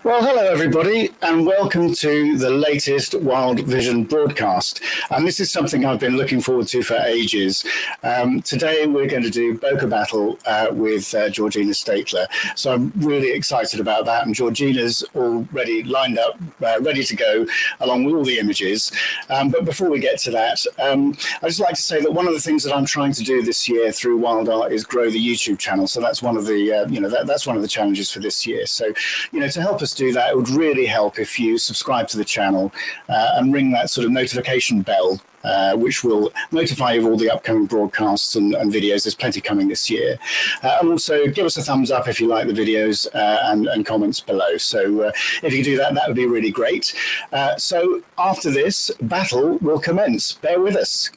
Well, hello everybody, and welcome to the latest Wild Vision broadcast. And this is something I've been looking forward to for ages. Today we're going to do Bokeh Battle with Georgina Steytler. So I'm really excited about that, and Georgina's already lined up, ready to go, along with all the images. But before we get to that, I'd just like to say that one of the things that I'm trying to do this year through WildArt is grow the YouTube channel. So that's one of the, that's one of the challenges for this year. So, to help us do that, it would really help if you subscribe to the channel and ring that sort of notification bell, which will notify you of all the upcoming broadcasts and videos. There's plenty coming this year. And also give us a thumbs up if you like the videos and comments below. So if you do that, that would be really great. So after this, battle will commence. Bear with us.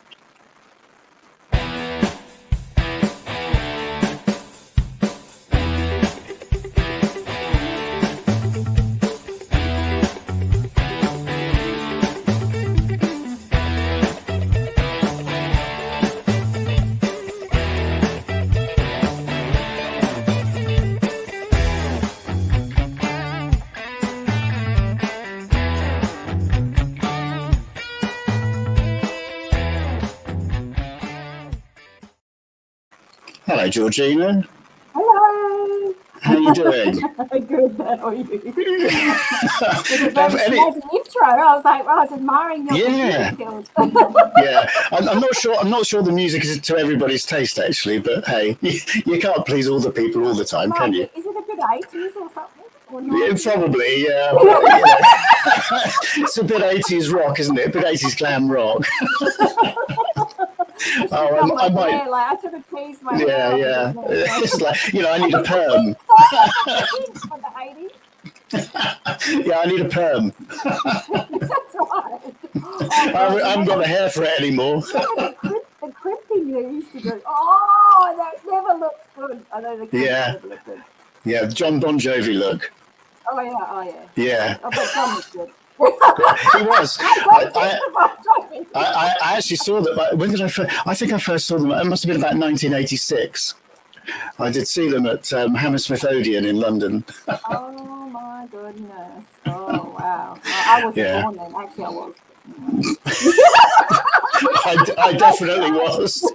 Hello, Georgina. Hello. How are you doing? Good. How are you? As an intro, I was like, well, I was admiring your skills. Yeah, I'm not sure the music is to everybody's taste, actually. But hey, you can't please all the people all the time, can you? Is it a bit 80s or something? Yeah, probably, yeah. It's a bit 80s rock, isn't it? A bit 80s glam rock. I might. I should have teased my hair. Yeah. It's like, I need a perm. Yeah, I need a perm. That's right. I haven't got the hair for it anymore. The crimping you used to do. Oh, that never looks good. I know the never look good. Yeah, John Bon Jovi look. Oh yeah. Yeah. I bet John was good. He was. I actually saw that. When did I think I first saw them. It must have been about 1986. I did see them at Hammersmith Odeon in London. Oh my goodness! Oh wow! Well, I was born then. Actually, I was. I definitely was.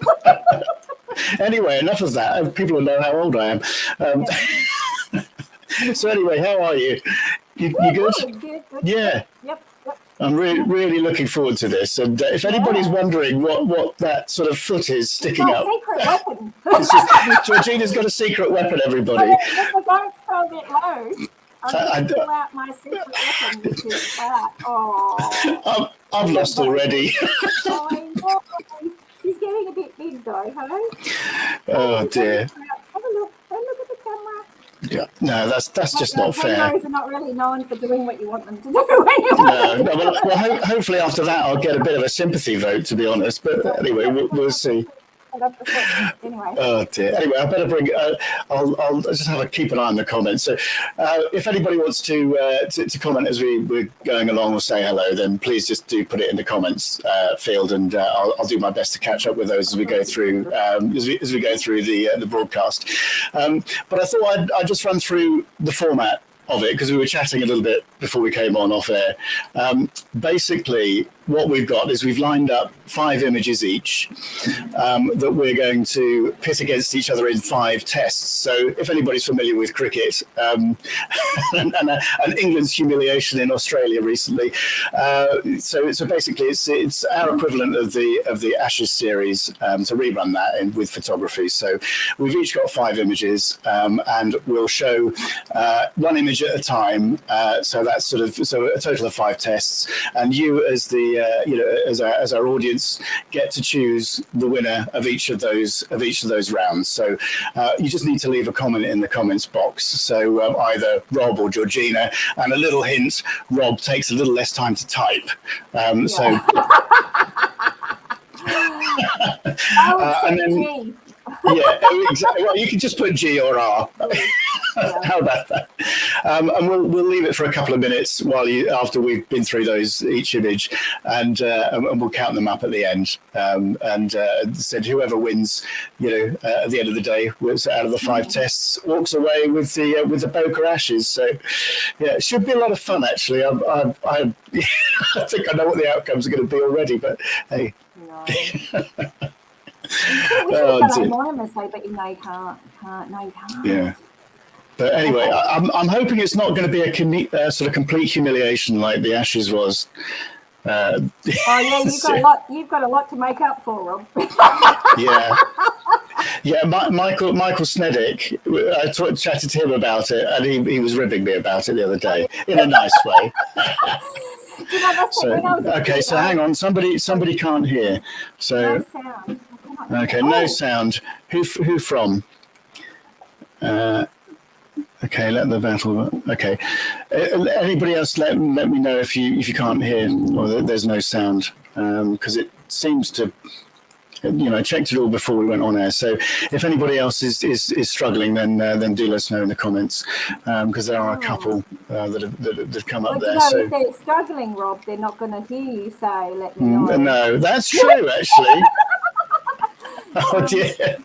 Anyway, enough of that. People will know how old I am. So anyway, how are you? You good? Good. Yeah. Yep. I'm really looking forward to this. And if anybody's wondering what that sort of foot is sticking up, secret weapon. Georgina's got a secret weapon, everybody. If I don't throw a bit low, I'm going to pull out my secret weapon, which is that. Oh. I've lost already. Oh, she's getting a bit big though, huh? Oh dear. Have a look at the camera. Yeah, no, that's just not fair. Kangaroos are not really known for doing what you want them to do. Well, hopefully after that I'll get a bit of a sympathy vote, to be honest. But anyway, we'll see. Anyway. Oh dear. Anyway, I better bring. I'll just keep an eye on the comments. So, if anybody wants to comment as we're going along or say hello, then please just do put it in the comments field, and I'll do my best to catch up with those as we go through as we go through the broadcast. But I thought I'd just run through the format of it because we were chatting a little bit before we came on off air. Basically, what we've got is we've lined up 5 images each that we're going to pit against each other in 5 tests. So if anybody's familiar with cricket and England's humiliation in Australia recently, so basically it's our equivalent of the Ashes series, to rerun that with photography. So we've each got 5 images, and we'll show 1 image at a time. So that's a total of 5 tests, and you as the as our audience get to choose the winner of each of those rounds. So you just need to leave a comment in the comments box. So either Rob or Georgina, and a little hint: Rob takes a little less time to type. So. And then. Yeah, exactly. Well, you can just put G or R. Yeah. How about that? And we'll leave it for a couple of minutes after we've been through each image, and we'll count them up at the end. And said whoever wins, at the end of the day, was out of the 5 tests, walks away with the Bokeh ashes. So yeah, it should be a lot of fun actually. I think I know what the outcomes are going to be already, but hey. No. We should have done anonymously, but you can't. No, you can't. Yeah. But anyway, okay. I'm hoping it's not going to be a sort of complete humiliation like the Ashes was. Oh yeah, you've got a lot to make up for, Rob. Yeah. Michael Sneddick. I chatted to him about it, and he was ribbing me about it the other day in a nice way. So hang on, somebody can't hear. So no sound. Okay, no sound. Who from? Okay, let the battle. Okay, anybody else? Let me know if you can't hear or there's no sound, because it seems to. I checked it all before we went on air. So if anybody else is struggling, then do let us know in the comments, because there are a couple that have come up there. So if they're struggling, Rob, they're not going to hear you say, "Let me know." No, that's true, actually. Oh dear.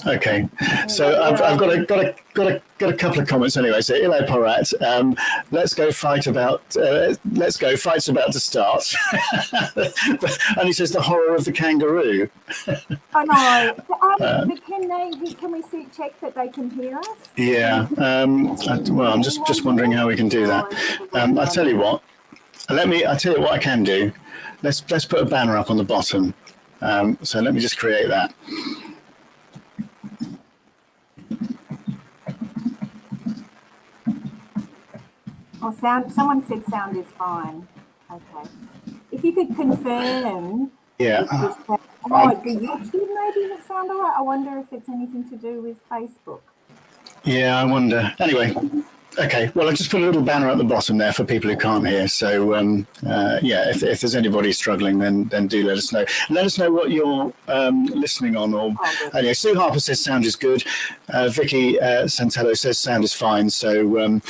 Okay, so I've got a couple of comments anyway. So Ilay Porat, let's go fights about to start. And he says the horror of the kangaroo. Oh no! But can we check that they can hear us? Yeah. Well, I'm just wondering how we can do that. I tell you what. I tell you what I can do. Let's put a banner up on the bottom. So let me just create that. Oh, sound. Someone said sound is fine. Okay. If you could confirm. Yeah. The YouTube maybe the sound all right. I wonder if it's anything to do with Facebook. Yeah, I wonder. Anyway. Okay, well, I just put a little banner at the bottom there for people who can't hear. So, if there's anybody struggling, then do let us know. Let us know what you're listening on. Or anyway, Sue Harper says sound is good. Vicky Santello says sound is fine. So, and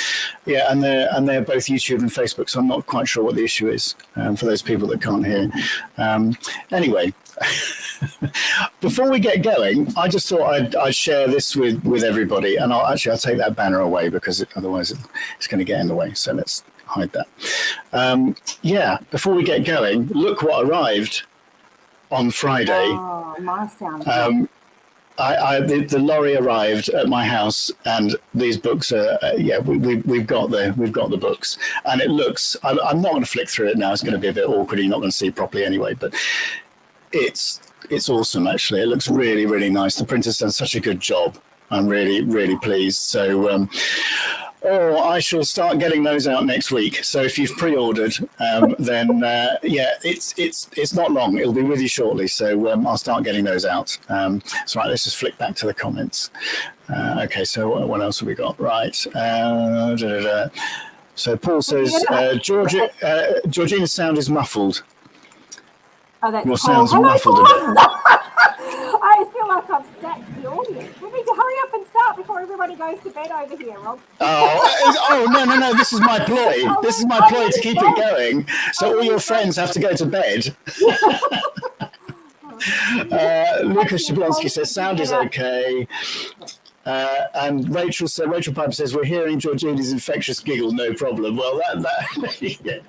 they're both YouTube and Facebook. So I'm not quite sure what the issue is for those people that can't hear. Anyway. Before we get going, I just thought I'd share this with everybody, and I'll take that banner away because otherwise it's going to get in the way. So let's hide that. Before we get going, look what arrived on Friday. Oh, my sound. The lorry arrived at my house, and these books are we've got the books, and it looks. I'm not going to flick through it now. It's going to be a bit awkward. You're not going to see properly anyway, but. It's awesome, actually. It looks really, really nice. The printer's done such a good job. I'm really, really pleased. So, I shall start getting those out next week. So if you've pre-ordered, then it's not long. It'll be with you shortly. So I'll start getting those out. So right, let's just flick back to the comments. Okay, so what else have we got? Right. So Paul says, Georgina's sound is muffled. Oh, that's Your sound's muffled a bit. I feel like I've stacked the audience. We need to hurry up and start before everybody goes to bed over here, Rob. No. This is my ploy. This is my ploy to keep it going. So all your friends have to go to bed. Lucas Jablonski says, sound is okay. And Rachel Piper says, we're hearing Georgina's infectious giggle, no problem. Well, yeah.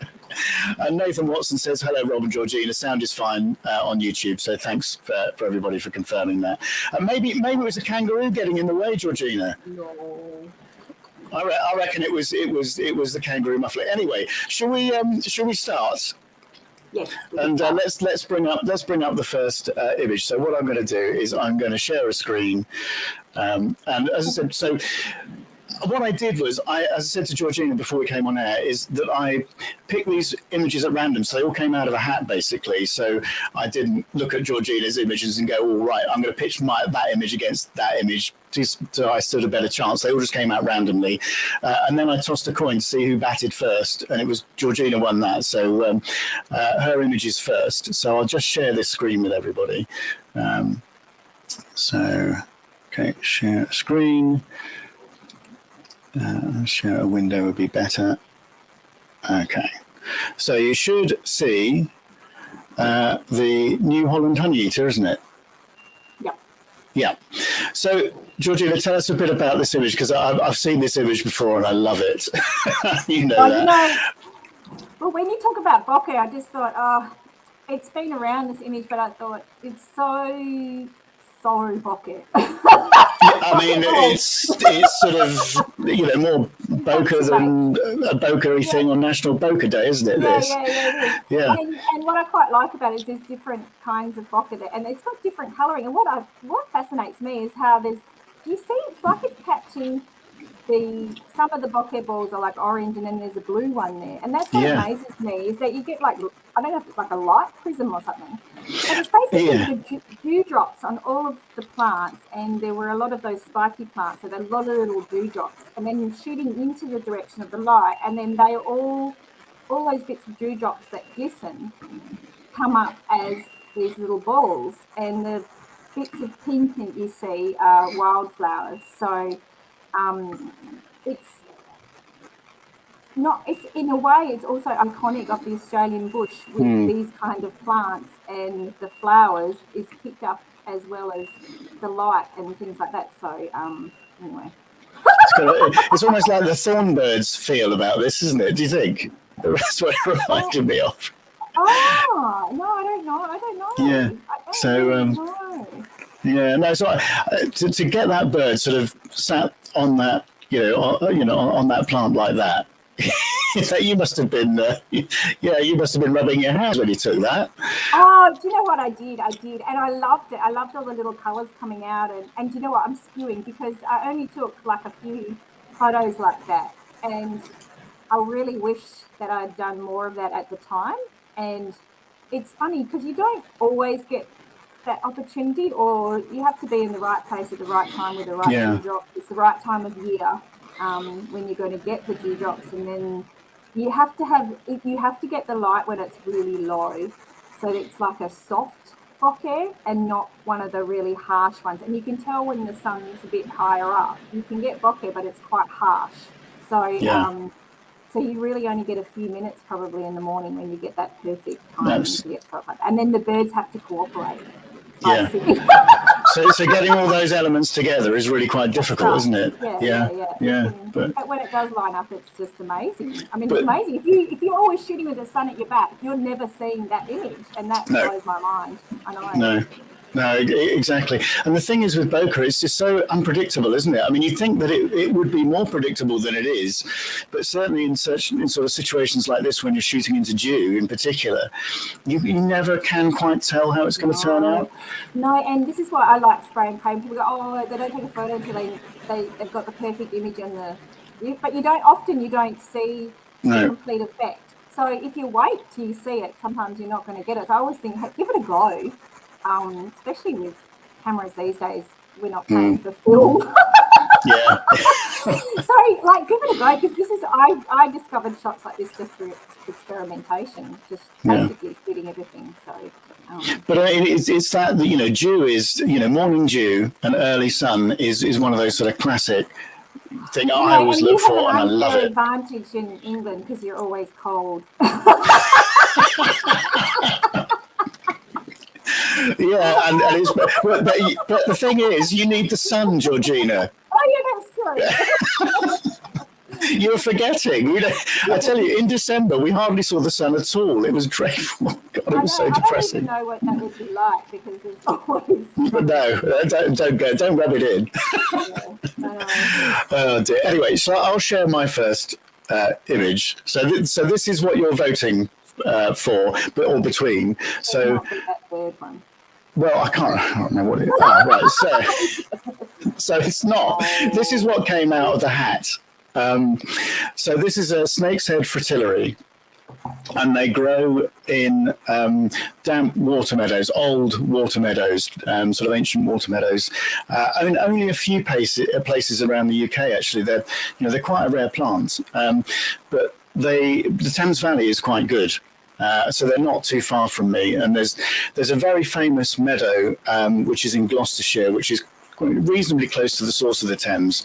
And Nathan Watson says, hello, Rob and Georgina. Sound is fine on YouTube. So thanks for everybody for confirming that. And maybe it was a kangaroo getting in the way, Georgina. No. I reckon it was the kangaroo muffler. Anyway, shall we start? Yes. And let's bring up the first image. So what I'm going to do is I'm going to share a screen. And as I said, so what I did was, as I said to Georgina before we came on air, is that I picked these images at random. So they all came out of a hat, basically. So I didn't look at Georgina's images and go, all right, I'm going to pitch that image against that image so I stood a better chance. They all just came out randomly. And then I tossed a coin to see who batted first. And it was Georgina won that. So her image is first. So I'll just share this screen with everybody. Okay, share a screen. Share a window would be better. Okay, so you should see the New Holland honey eater, isn't it? Yeah. Yeah. So, Georgina, tell us a bit about this image, because I've seen this image before and I love it. You know that. Well, when you talk about bokeh, I just thought, it's been around, this image, but I thought it's so bokeh. I mean, it's sort of, more bokeh than a bokeh thing on National Bokeh Day, isn't it? Yeah. And what I quite like about it is there's different kinds of bokeh there, and it's got different colouring. And what fascinates me is how you see, it's like it's catching some of the bokeh balls are like orange, and then there's a blue one there. And that's what amazes me, is that you get like, I don't know if it's like a light prism or something, but it's basically the dewdrops on all of the plants, and there were a lot of those spiky plants, so there are a lot of little dewdrops, and then shooting into the direction of the light, and then they all those bits of dewdrops that glisten come up as these little balls, and the bits of pink that you see are wildflowers. So it's in a way, it's also iconic of the Australian bush with these kind of plants, and the flowers is picked up as well as the light and things like that. So anyway. It's almost like the Thornbirds feel about this, isn't it? Do you think? That's what it reminded me of. Oh, no, I don't know. Yeah. So to get that bird sort of sat on that, on that plant like that, so you must have been, rubbing your hands when you took that. Oh, do you know what I did? And I loved it. I loved all the little colours coming out, and do you know what? I'm spewing because I only took like a few photos like that, and I really wish that I'd done more of that at the time. And it's funny because you don't always get that opportunity, or you have to be in the right place at the right time with the right dewdrops. It's the right time of year when you're going to get the dewdrops, and then you have to get the light when it's really low, so it's like a soft bokeh and not one of the really harsh ones. And you can tell when the sun's a bit higher up, you can get bokeh, but it's quite harsh. So so you really only get a few minutes probably in the morning when you get that perfect time to get stuff like that. And then the birds have to cooperate. Yeah. So getting all those elements together is really quite difficult, isn't it? Yeah. But when it does line up, it's just amazing. I mean, it's amazing. If you're always shooting with the sun at your back, you're never seeing that image, and that blows my mind. I know. No, exactly. And the thing is with bokeh, it's just so unpredictable, isn't it? I mean, you'd think that it would be more predictable than it is, but certainly in sort of situations like this, when you're shooting into dew in particular, you never can quite tell how it's going to turn out. No, and this is why I like spray and pray. People go, oh, they don't take a photo until they've got the perfect image but you don't see the complete effect. So if you wait till you see it, sometimes you're not going to get it. So I always think, hey, give it a go. Especially with cameras these days, we're not paying for film. So, give it a go, because this is, I discovered shots like this just through experimentation, just basically shooting everything. So, but it's that dew is, morning dew and early sun is one of those sort of classic thing I always look for, and I love it. Advantage in England because you're always cold. And it's, but the thing is, you need the sun, Georgina. Oh yeah, that's true. You're forgetting. I tell you, in December we hardly saw the sun at all. It was dreadful. God, it was so depressing. I don't even know what that would be like, because it's always. But no, don't rub it in. Oh dear. Anyway, so I'll share my first image. So this is what you're voting for, or between. So. That third one. Well, I can't remember what it is. Oh, right. So it's not. This is what came out of the hat. So this is a snake's head fritillary, and they grow in damp water meadows, old water meadows, sort of ancient water meadows. I mean, only a few places around the UK actually. They're quite a rare plant, but the Thames Valley is quite good. So they're not too far from me, and there's a very famous meadow which is in Gloucestershire, which is reasonably close to the source of the Thames,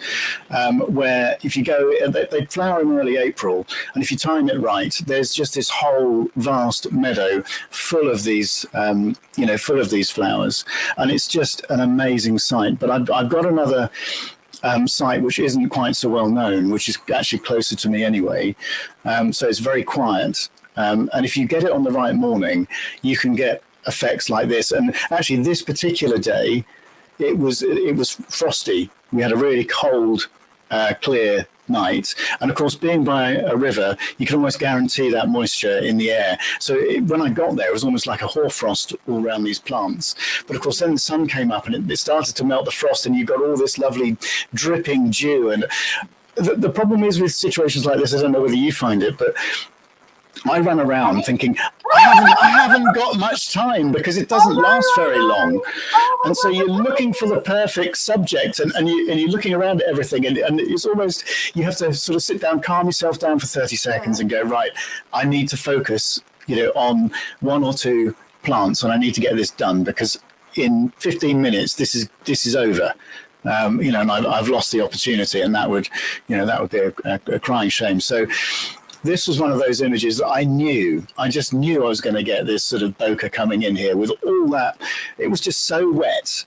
where if you go, they flower in early April, and if you time it right, there's just this whole vast meadow full of these, full of these flowers, and it's just an amazing sight. But I've got another site which isn't quite so well known, which is actually closer to me anyway, so it's very quiet. And if you get it on the right morning, you can get effects like this. And actually, this particular day, it was frosty. We had a really cold, clear night, and of course, being by a river, you can almost guarantee that moisture in the air. So when I got there, it was almost like a hoarfrost all around these plants. But of course, then the sun came up, and it started to melt the frost, and you got all this lovely dripping dew. And the problem is with situations like this, I don't know whether you find it, but I ran around thinking, I haven't got much time because it doesn't last very long. And so you're looking for the perfect subject, and you're looking around at everything, and it's almost, you have to sort of sit down, calm yourself down for 30 seconds and go, right, I need to focus, on one or two plants, and I need to get this done because in 15 minutes, this is over. And I've lost the opportunity, and that would be a crying shame. So this was one of those images that I just knew I was going to get this sort of bokeh coming in here with all that. It was just so wet.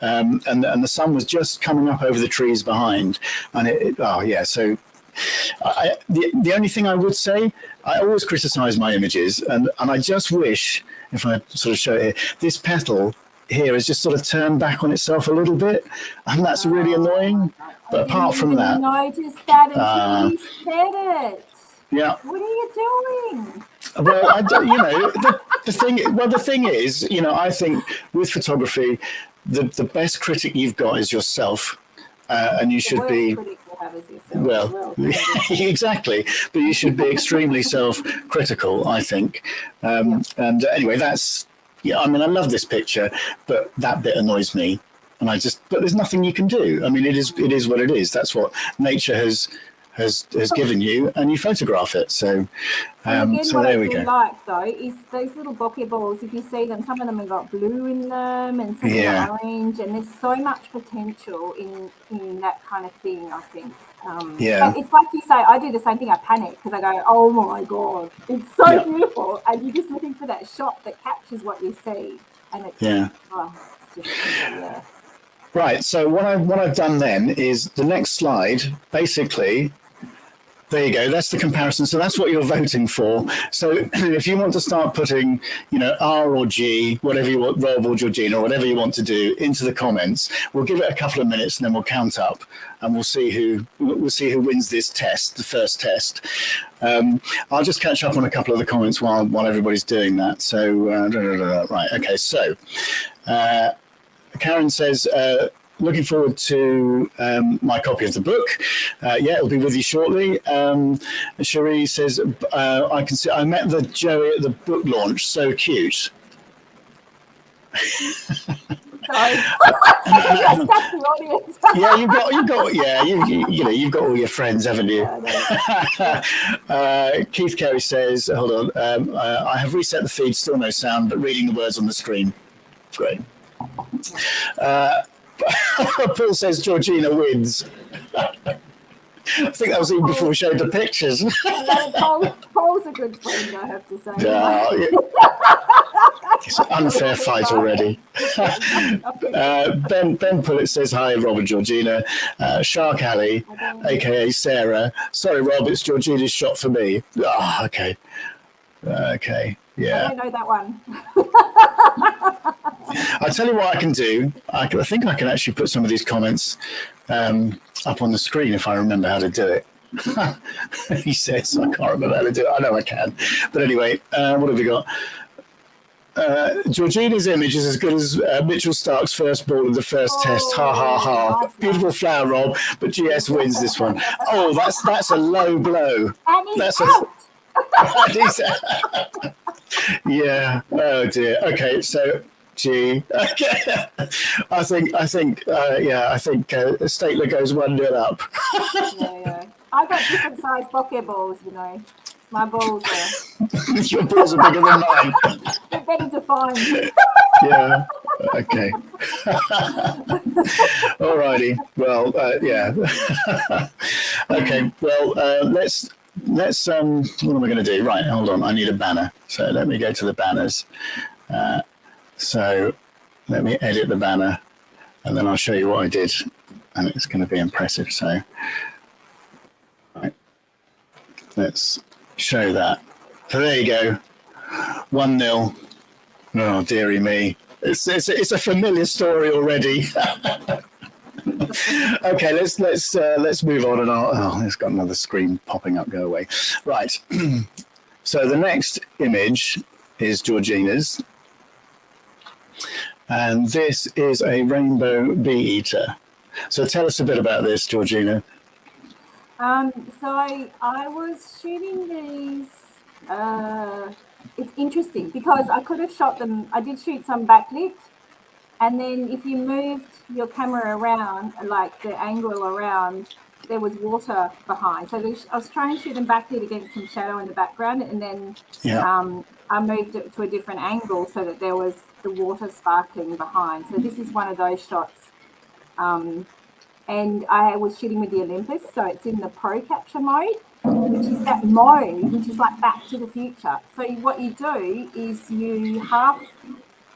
And the sun was just coming up over the trees behind. And so the only thing I would say, I always criticize my images. And I just wish, if I sort of show it here, this petal here is just sort of turned back on itself a little bit. And that's really annoying. But apart from that. I noticed that until you said it. Yeah. What are you doing? Well, the thing is, I think with photography, the best critic you've got is yourself, and you should be. Well, exactly, but you should be extremely self-critical, I think. And anyway, that's. Yeah, I mean, I love this picture, but that bit annoys me, and but there's nothing you can do. I mean, it is what it is. That's what nature has given you, and you photograph it. So, so there we go. Like though is those little bokeh balls. If you see them, some of them have got blue in them, and some are orange, and there's so much potential in that kind of thing. I think. But it's like you say. I do the same thing. I panic because I go, "Oh my god, it's so beautiful," and you're just looking for that shot that captures what you see, and it's it's just, Right. So what I've done then is the next slide. Basically, there you go. That's the comparison. So that's what you're voting for. So if you want to start putting, R or G, whatever you want, Rob or Georgina, or whatever you want to do, into the comments, we'll give it a couple of minutes and then we'll count up, and we'll see who wins this test, the first test. I'll just catch up on a couple of the comments while everybody's doing that. So right. Okay. So. Karen says, looking forward to my copy of the book. It'll be with you shortly. Cherie says, I can see, I met the Joey at the book launch. So cute. You've got all your friends, haven't you? Keith Carey says, hold on, I have reset the feed, still no sound, but reading the words on the screen. Great. Paul says Georgina wins. I think that was even before we showed the pictures. Paul's a good friend, I have to say. It's an unfair fight already. Ben Pullett says hi, Rob and Georgina. Shark Alley, aka Sarah. Sorry, Rob, it's Georgina's shot for me. Okay. Okay. Yeah. I don't know that one. I'll tell you what I can do. I think I can actually put some of these comments up on the screen if I remember how to do it. He says, I can't remember how to do it. I know I can. But anyway, what have we got? Georgina's image is as good as Mitchell Stark's first ball in the first test. Ha ha ha! Nice Beautiful one. flower, Rob. But GS wins this one. Oh, that's a low blow. And he's That's out. Yeah. Oh dear. Okay. So, G. Okay. I think. Steytler goes 1-0 up. Yeah. I got different size bokeh balls, you know. My balls are Your balls are bigger than mine. they're better defined. Yeah. Okay. Alrighty. Well, yeah. Okay. Well, let's. What am I going to do? Right. Hold on. I need a banner. So let me go to the banners. So let me edit the banner, and then I'll show you what I did, and it's going to be impressive. So, right. Let's show that. So there you go. 1-0. Oh, dearie me. It's a familiar story already. Okay, let's move on, and it's got another screen popping up. Go away. Right. So the next image is Georgina's, and this is a rainbow bee eater. So tell us a bit about this, Georgina. So I was shooting these. It's interesting because I could have shot them. I did shoot some backlit, and then if you moved your camera around, like the angle around, there was water behind. So I was trying to shoot them backlit against some shadow in the background, and then I moved it to a different angle so that there was the water sparkling behind. So this is one of those shots. And I was shooting with the Olympus, so it's in the Pro Capture mode, which is that mode, which is like Back to the Future. So what you do is you half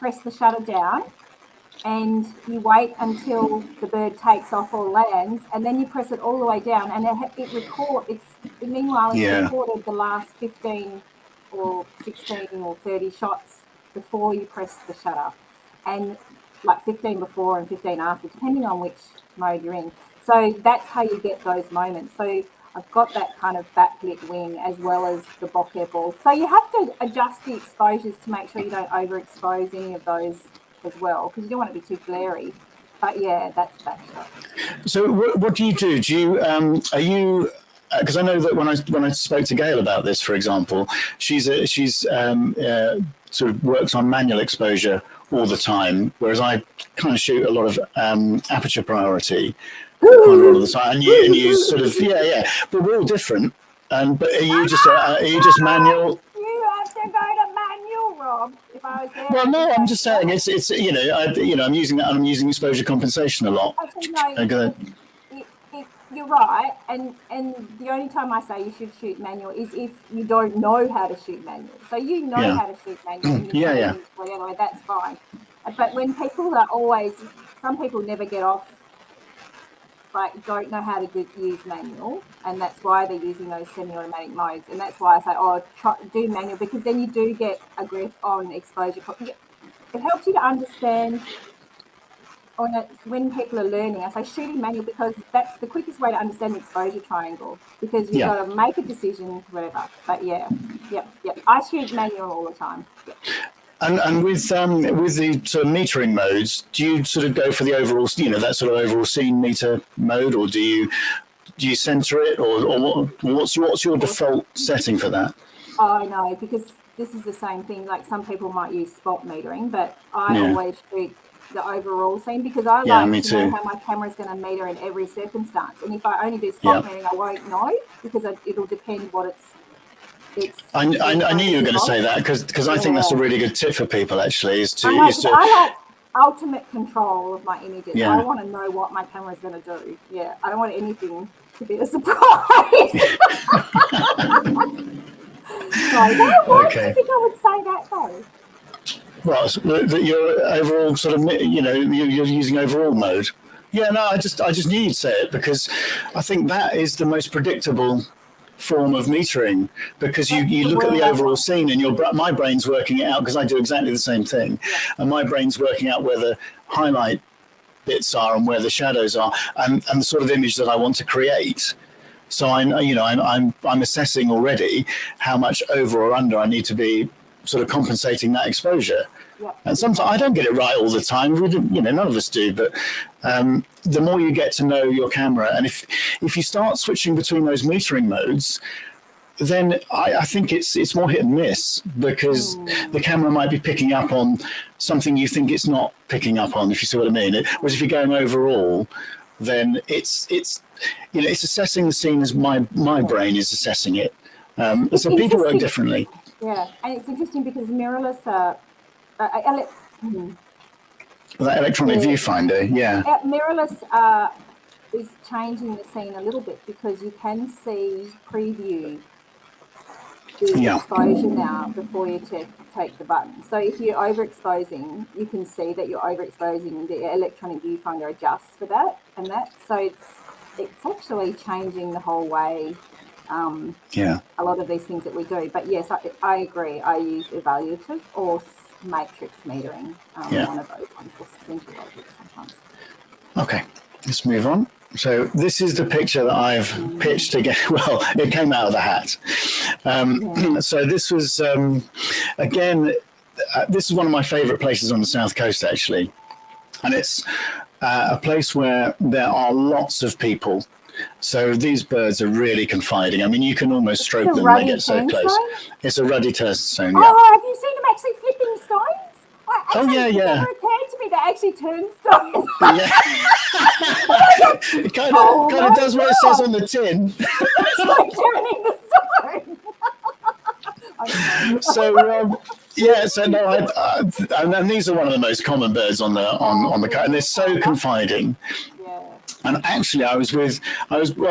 press the shutter down, and you wait until the bird takes off or lands, and then you press it all the way down, and it records. Meanwhile, it's recorded the last 15 or 16 or 30 shots before you press the shutter, and like 15 before and 15 after, depending on which mode you're in. So that's how you get those moments. So I've got that kind of backlit wing as well as the bokeh balls. So you have to adjust the exposures to make sure you don't overexpose any of those as well, because you don't want it to be too glary. But yeah, that's that shot. So what do you do? Do you are you? Because I know that when I spoke to Gail about this, for example, she's sort of works on manual exposure all the time, whereas I kind of shoot a lot of aperture priority quite a lot of the time, and you sort of but we're all different. But are you just manual? You have to go to manual, Rob. If I was there. Well, no, I'm just saying it's I'm using exposure compensation a lot. Okay, you're right, and the only time I say you should shoot manual is if you don't know how to shoot manual. So you know how to shoot manual. Whatever, that's fine. But when people are some people never get off, like don't know how to use manual, and that's why they're using those semi-automatic modes. And that's why I say, do manual, because then you do get a grip on exposure. It helps you to understand. When people are learning, I say shooting manual because that's the quickest way to understand the exposure triangle, because you've got to make a decision, whatever. But yep. I shoot manual all the time. Yep. And with the sort of metering modes, do you sort of go for the overall, that sort of overall scene meter mode, or do you center it, or what's your default setting for that? Oh no, because this is the same thing. Like some people might use spot metering, but I always shoot the overall scene, because I like to know how my camera is going to meter in every circumstance. And if I only do spot metering, I won't know, because it'll depend what it's. I knew you were going to say that, because I think that's a really good tip for people, actually, I like ultimate control of my images. I want to know what my camera is going to do. Yeah, I don't want anything to be a surprise. Why do you think I would say that though? Well, that you're overall sort of, you're using overall mode. Yeah, no, I just knew you'd say it, because I think that is the most predictable form of metering, because you look at the overall scene, and my brain's working it out, because I do exactly the same thing, and my brain's working out where the highlight bits are and where the shadows are, and the sort of image that I want to create. So I'm assessing already how much over or under I need to be sort of compensating that exposure. Yep. And sometimes I don't get it right all the time. We do, you know, none of us do. But the more you get to know your camera, and if you start switching between those metering modes, then I think it's more hit and miss, because the camera might be picking up on something you think it's not picking up on, if you see what I mean. Whereas if you're going overall, then it's you know, it's assessing the scene as my brain is assessing it. So people work differently. Yeah, and it's interesting because mirrorless That electronic viewfinder, yeah. Mirrorless is changing the scene a little bit, because you can see preview the exposure now before you take the button. So if you're overexposing, you can see that you're overexposing. The electronic viewfinder adjusts for that and that. So it's actually changing the whole way. A lot of these things that we do. But yes, I agree. I use evaluative or matrix metering. One of those ones, or central logic sometimes. Okay, let's move on. So this is the picture that I've pitched again. Well, it came out of the hat. So this was, again, this is one of my favorite places on the South Coast, actually. And it's a place where there are lots of people. So these birds are really confiding. I mean, you can almost stroke them, they get so close. It's a ruddy turnstone, yeah. Oh, have you seen them actually flipping stones? Yeah. It never occurred to me they actually turn stones. It kind of does what it says on the tin. It's like turning the stone. So no, and these are one of the most common birds on the and they're so confiding. And actually,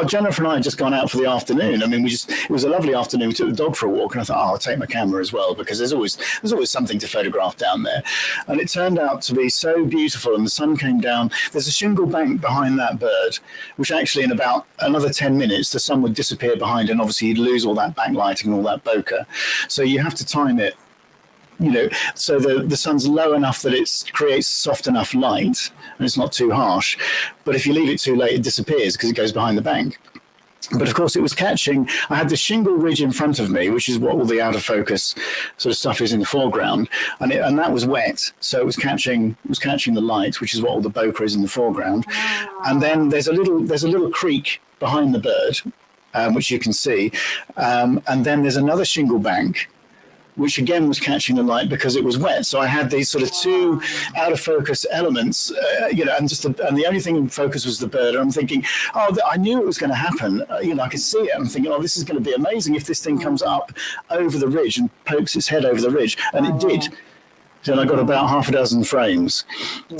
Jennifer and I had just gone out for the afternoon. I mean, it was a lovely afternoon. We took the dog for a walk, and I thought, I'll take my camera as well, because there's always something to photograph down there. And it turned out to be so beautiful, and the sun came down. There's a shingle bank behind that bird, which actually in about another 10 minutes, the sun would disappear behind, and obviously you'd lose all that backlighting and all that bokeh. So you have to time it, you know, so the sun's low enough that it creates soft enough light and it's not too harsh. But if you leave it too late, it disappears because it goes behind the bank. But of course, it was catching. I had the shingle ridge in front of me, which is what all the out of focus sort of stuff is in the foreground, and that was wet, so it was catching the light, which is what all the bokeh is in the foreground. And then there's a little creek behind the bird, which you can see, and then there's another shingle bank, which again was catching the light because it was wet. So I had these sort of two out of focus elements, you know, and the only thing in focus was the bird. And I'm thinking, I knew it was going to happen. You know, I could see it. I'm thinking, this is going to be amazing if this thing comes up over the ridge and pokes its head over the ridge. And it did. So I got about half a dozen frames.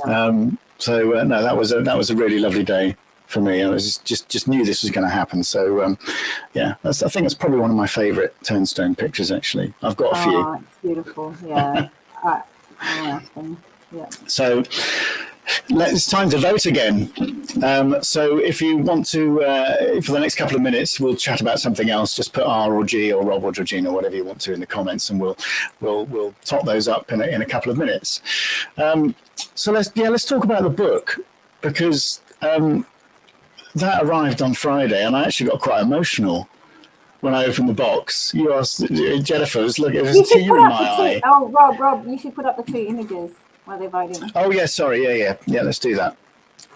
No, that was a really lovely day for me. I was just knew this was going to happen. So I think that's probably one of my favorite turnstone pictures, actually. I've got a few. Oh, it's beautiful. Yeah. So it's time to vote again. So if you want to, for the next couple of minutes, we'll chat about something else. Just put R or G or Rob or Georgina, whatever you want to, in the comments, and we'll top those up in a couple of minutes. So let's talk about the book, because that arrived on Friday, and I actually got quite emotional when I opened the box. You asked, Jennifer, it was a tear in my eye. Oh, Rob, you should put up the two images while they're voting. Oh, yeah, sorry. Yeah, let's do that.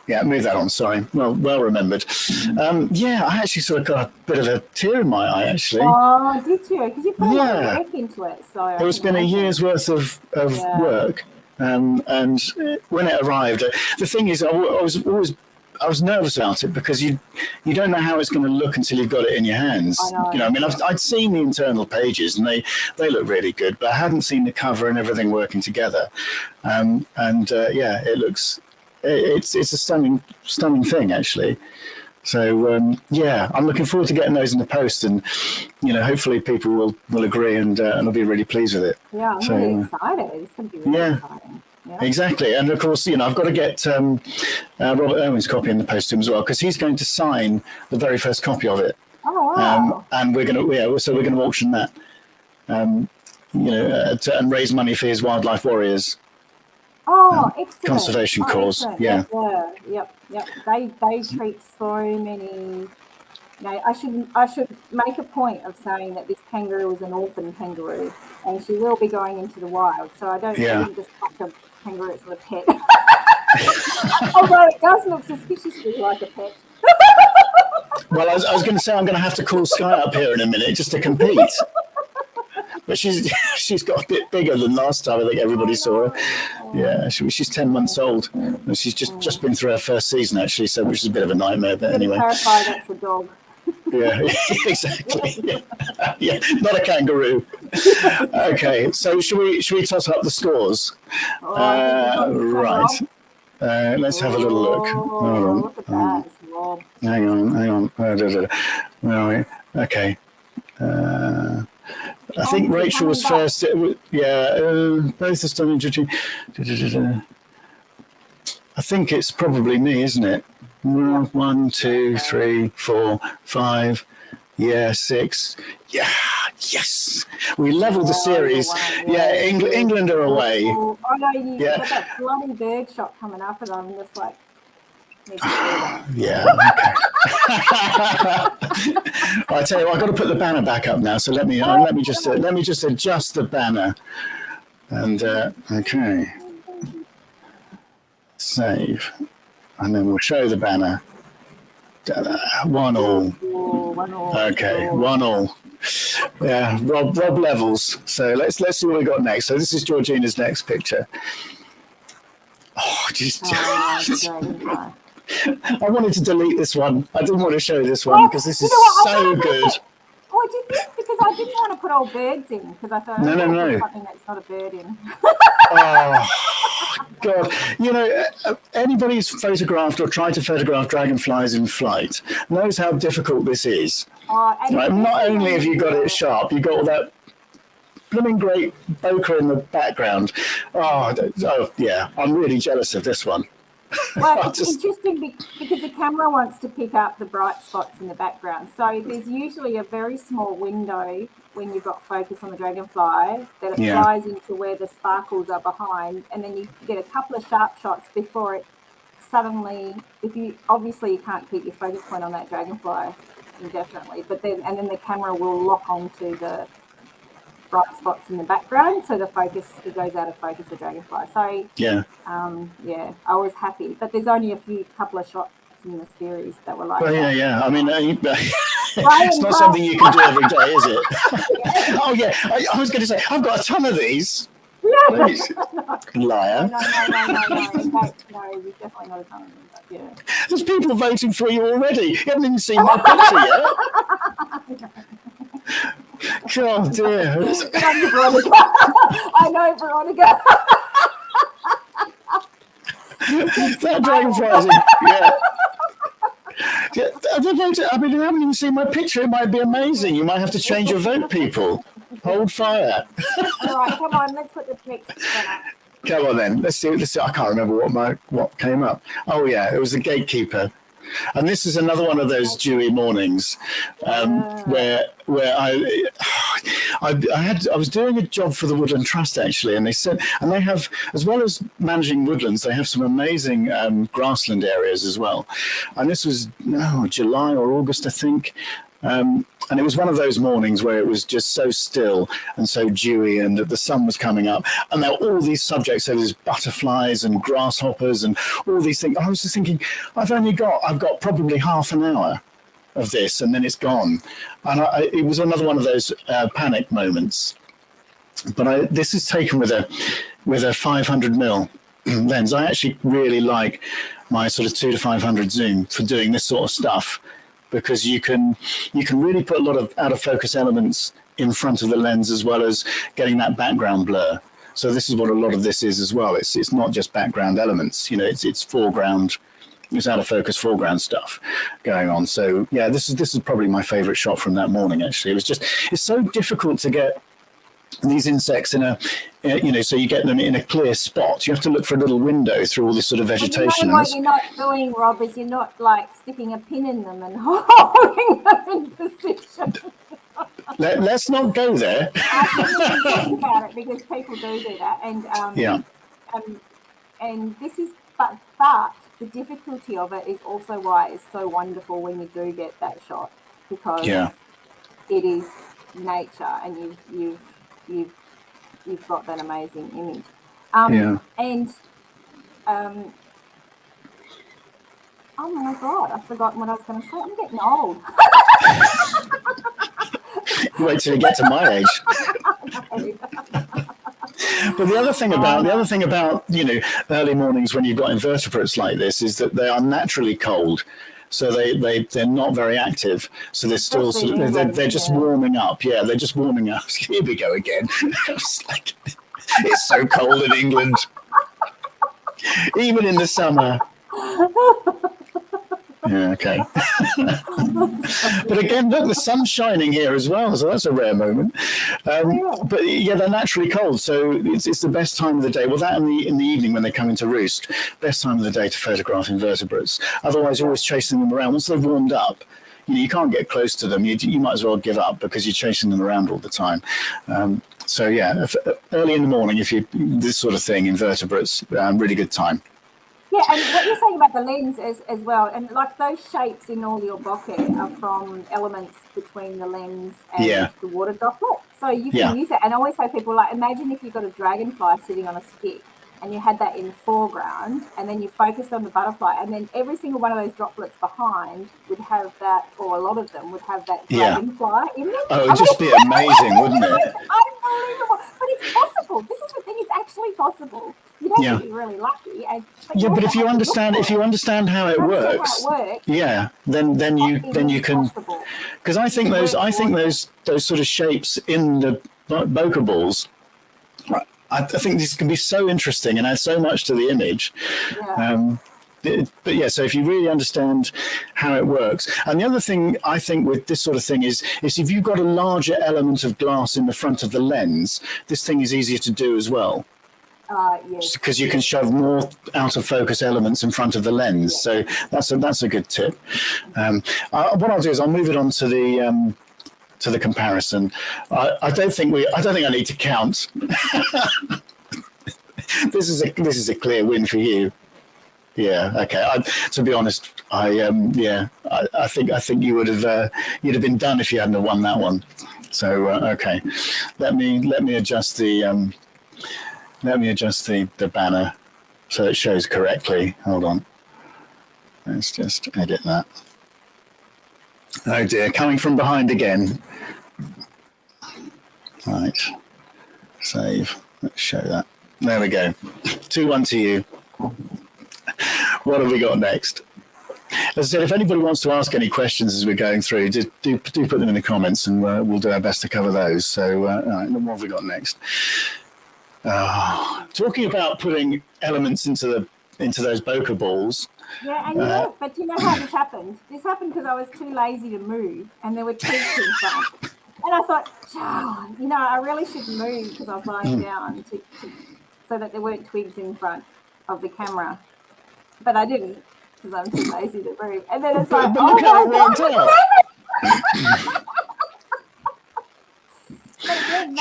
Yeah, move that on, sorry. Well remembered. I actually sort of got a bit of a tear in my eye, actually. Oh, did you? Because you put a lot of work into it. So it's been a year's worth of work. And when it arrived, the thing is, I was nervous about it, because you don't know how it's going to look until you've got it in your hands. I know. You know, I mean, I'd seen the internal pages, and they look really good, but I hadn't seen the cover and everything working together. It looks, it's a stunning thing, actually. So I'm looking forward to getting those in the post, and you know, hopefully people will agree and I'll be really pleased with it. Yeah, I'm really excited. It's going to be really exciting. Yeah. Exactly, and of course, you know, I've got to get Robert Irwin's copy in the post to him as well, because he's going to sign the very first copy of it. Oh wow! And we're going to auction that, and raise money for his wildlife warriors. Oh, excellent! Conservation cause. Excellent. Yep. They treat so many No, I should make a point of saying that this kangaroo is an orphan kangaroo, and she will be going into the wild. So I wouldn't just pluck a kangaroo as a pet. Although it does look suspiciously like a pet. Well, I was going to say I'm going to have to call Sky up here in a minute just to compete. But she's got a bit bigger than last time. I think everybody saw her. Yeah, she's 10 months old. And she's just been through her first season actually, so which is a bit of a nightmare. But anyway. Clarify that's a dog. Yeah, exactly. Yeah, not a kangaroo. Okay, so should we toss up the scores? Right. Let's have a little look. Look at that. It's Rob. Hang on. Where are we? Okay. I think Rachel was first. Both are stunning. I think it's probably me, isn't it? 1, 2, 3, 4, 5. Yeah, 6. Yeah, yes. We levelled the series. Yeah, England are away. Oh, no, you've got that bloody bird shot coming up, and I'm just like, yeah. Okay. I tell you what, I've got to put the banner back up now. So let me just adjust the banner, and okay, save, and then we'll show the banner. 1-1. Okay, 1-1. Yeah, Rob levels. So let's see what we got next. So this is Georgina's next picture. Oh, I wanted to delete this one. I didn't want to show this one because this is so good. Oh, did you? Because I didn't want to put all birds in because I thought, no. something that's not a bird in. Oh, God. You know, anybody who's photographed or tried to photograph dragonflies in flight knows how difficult this is. Right? Not only have you got it sharp, you've got all that blooming great bokeh in the background. Oh, yeah. I'm really jealous of this one. Well, it's interesting because the camera wants to pick up the bright spots in the background. So there's usually a very small window when you've got focus on the dragonfly that it flies into where the sparkles are behind, and then you get a couple of sharp shots before it suddenly, you can't keep your focus point on that dragonfly indefinitely, but then the camera will lock onto the bright spots in the background, so it goes out of focus, the dragonfly. So I was happy, but there's only a couple of shots in the series that were like that. I mean, it's not something you can do every day, is it? Oh yeah, I was going to say I've got a ton of these. No. Liar. No, we've definitely not a ton of them, but yeah. There's people voting for you already. You haven't even seen my picture yet. Oh dear. I know, Veronica. That dragonfly is I mean, you haven't even seen my picture. It might be amazing. You might have to change your vote, people. Hold fire. All right, come on, let's put the next one up. Come on then. Let's see. I can't remember what came up. Oh yeah, it was the gatekeeper. And this is another one of those dewy mornings where I was doing a job for the Woodland Trust actually, and they have, as well as managing woodlands, they have some amazing grassland areas as well. And this was July or August, I think. And it was one of those mornings where it was just so still and so dewy, and the sun was coming up, and there were all these subjects. So there's butterflies and grasshoppers and all these things. I was just thinking, I've got probably half an hour of this, and then it's gone. And it was another one of those panic moments. But this is taken with a 500mm lens. I actually really like my sort of 2 to 500 zoom for doing this sort of stuff, because you can really put a lot of out of focus elements in front of the lens, as well as getting that background blur. So this is what a lot of this is as well. It's not just background elements, it's foreground, it's out of focus foreground stuff going on. So yeah, this is probably my favorite shot from that morning actually. It's so difficult to get these insects in so you get them in a clear spot. You have to look for a little window through all this sort of vegetation. What you're not doing, Rob, is you're not like sticking a pin in them and holding them in position. Let's not go there. I didn't think about it because people do that, and this is but the difficulty of it is also why it's so wonderful when you do get that shot. because Yeah. it is nature, and you've got that amazing image. And oh my God, I've forgotten what I was going to say. I'm getting old. You wait till you get to my age. But the other thing about early mornings when you've got invertebrates like this is that they are naturally cold. So they're not very active. So they're still they're just warming up. Yeah, they're just warming up. Here we go again. It's like, it's so cold in England, even in the summer. Yeah, okay. But again, look, the sun's shining here as well, so that's a rare moment. But yeah, they're naturally cold, so it's the best time of the day. Well, that in the evening when they come into roost, best time of the day to photograph invertebrates. Otherwise, you're always chasing them around. Once they've warmed up, you can't get close to them. You might as well give up because you're chasing them around all the time. So yeah, early in the morning, if you this sort of thing, invertebrates, really good time. Yeah, and what you're saying about the lens as well, and like those shapes in all your bokeh are from elements between the lens and the water droplet. So you can use it. And I always say people, like, imagine if you've got a dragonfly sitting on a stick and you had that in the foreground, and then you focused on the butterfly, and then every single one of those droplets behind would have that, or a lot of them would have that dragonfly in them. Oh, it'd just be amazing, wouldn't it? Unbelievable. But it's possible. This is the thing, it's actually possible. You don't have to be really lucky. But if you understand how it works, then you can. Because I think those sort of shapes in the bokeh balls, I think this can be so interesting and add so much to the image. But yeah, so if you really understand how it works. And the other thing I think with this sort of thing is if you've got a larger element of glass in the front of the lens, this thing is easier to do as well. Yes. Because you can shove more out of focus elements in front of the lens. So that's a good tip. What I'll do is I'll move it on to the comparison. I don't think I need to count. This is a clear win for you. Yeah. Okay. To be honest, I think you would have you'd have been done if you hadn't have won that one. So okay, let me adjust the banner so it shows correctly. Hold on. Let's just edit that. Oh dear, coming from behind again. Right. Save. Let's show that. There we go. 2-1 to you. What have we got next? As I said, if anybody wants to ask any questions as we're going through, do put them in the comments, and we'll do our best to cover those. So, all right, what have we got next? Talking about putting elements into those bokeh balls. Yeah, and but you know how this happened? This happened because I was too lazy to move, and there were twigs in front. And I thought, I really should move because I was lying down so that there weren't twigs in front of the camera. But I didn't because I'm too lazy to move. And then it's like, look how it worked out.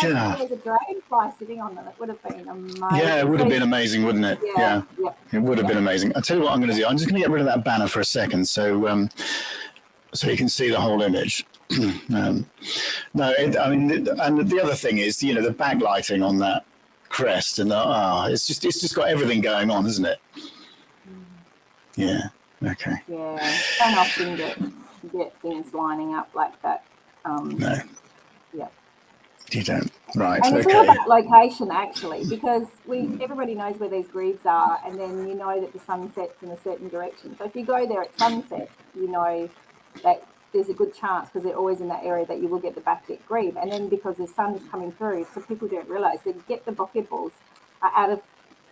There was a dragonfly sitting on them. It would have been amazing. Yeah, it would have been amazing, wouldn't it? Yeah. It would have been amazing. I'll tell you what I'm going to do. I'm just going to get rid of that banner for a second so you can see the whole image. And the other thing is, the backlighting on that crest, and it's just got everything going on, isn't it? Yeah. Okay. Yeah. Don't often get things lining up like that. No. Yeah. You don't. Right. And it's all about location, actually, because everybody knows where these grebes are, and then you know that the sun sets in a certain direction. So if you go there at sunset, you know that there's a good chance, because they're always in that area, that you will get the backlit grebe. And then because the sun's coming through, so people don't realise, they get the bokeh balls out of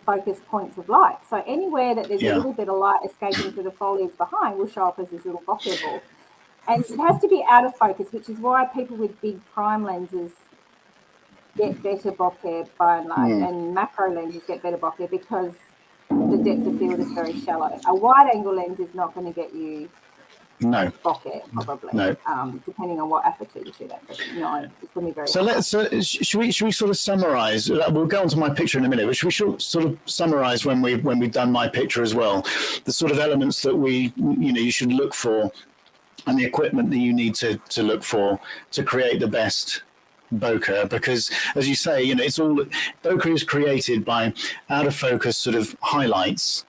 focus points of light. So anywhere that there's a little bit of light escaping through the foliage behind will show up as this little bokeh ball. And it has to be out of focus, which is why people with big prime lenses get better bokeh by and large, and macro lenses get better bokeh because the depth of field is very shallow. A wide angle lens is not going to get you bokeh, probably, depending on what aperture you shoot at. But no, it's going to be very hard. Should we sort of summarize? We'll go on to my picture in a minute, but should we sort of summarize when we've done my picture as well, the sort of elements that you should look for and the equipment that you need to look for to create the best bokeh, because as you say, it's all bokeh is created by out of focus sort of highlights,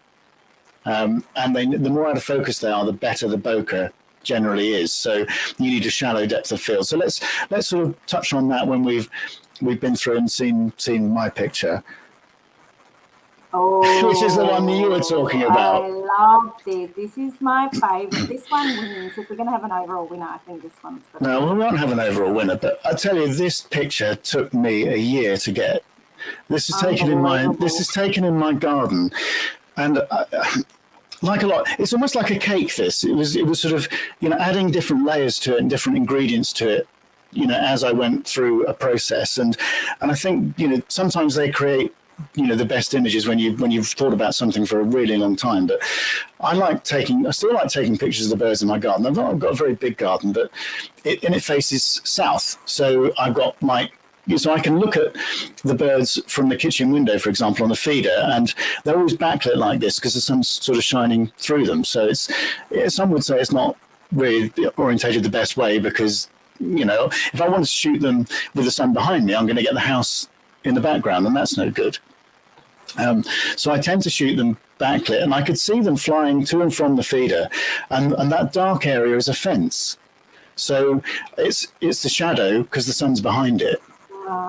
and the more out of focus they are, the better the bokeh generally is. So you need a shallow depth of field. So let's sort of touch on that when we've been through and seen my picture. Oh, which is the one that you were talking about. I loved it. This is my favourite. This one wins. If we're going to have an overall winner, I think this one's got. No, we won't have an overall winner, but I tell you, this picture took me a year to get. This is taken in my garden, and like a lot, it's almost like a cake. This it was sort of adding different layers to it and different ingredients to it, as I went through a process, and I think sometimes they create the best images when you've thought about something for a really long time. But I still like taking pictures of the birds in my garden. I've got a very big garden, but it faces south, so I've got so I can look at the birds from the kitchen window, for example, on the feeder, and they're always backlit like this because the sun's sort of shining through them. So some would say it's not really orientated the best way, because if I want to shoot them with the sun behind me, I'm going to get the house in the background, and that's no good. So I tend to shoot them backlit, and I could see them flying to and from the feeder, and that dark area is a fence. So it's the shadow because the sun's behind it,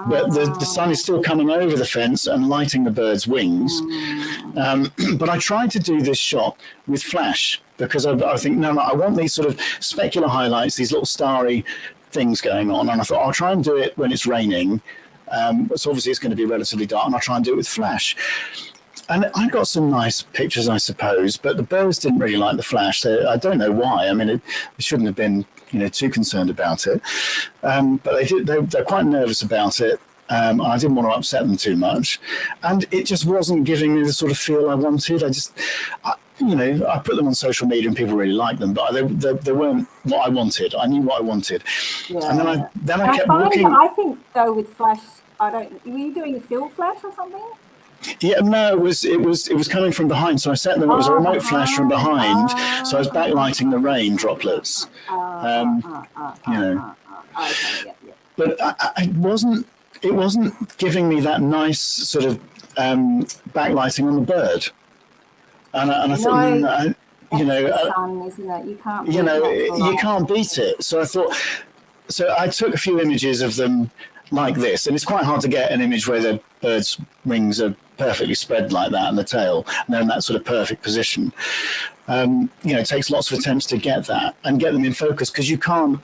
but the sun is still coming over the fence and lighting the bird's wings. But I tried to do this shot with flash because I think, no, I want these sort of specular highlights, these little starry things going on, and I thought I'll try and do it when it's raining. So obviously it's going to be relatively dark, and I'll try and do it with flash. And I got some nice pictures, I suppose, but the birds didn't really like the flash. I don't know why. I mean, they shouldn't have been, too concerned about it. But they're quite nervous about it. I didn't want to upset them too much. And it just wasn't giving me the sort of feel I wanted. I put them on social media and people really liked them, but they weren't what I wanted. I knew what I wanted. Yeah. And then I kept looking. I think though with flash, were you doing a fill flash or something? Yeah, no, it was coming from behind. So I set them. It was a remote flash from behind. So I was backlighting the rain droplets. Okay, yeah. But it wasn't giving me that nice sort of backlighting on the bird. And I thought, sun, isn't it? You can't. You can't beat it. So I took a few images of them like this, and it's quite hard to get an image where the bird's wings are perfectly spread like that, and the tail, and they're in that sort of perfect position. It takes lots of attempts to get that and get them in focus, because you can't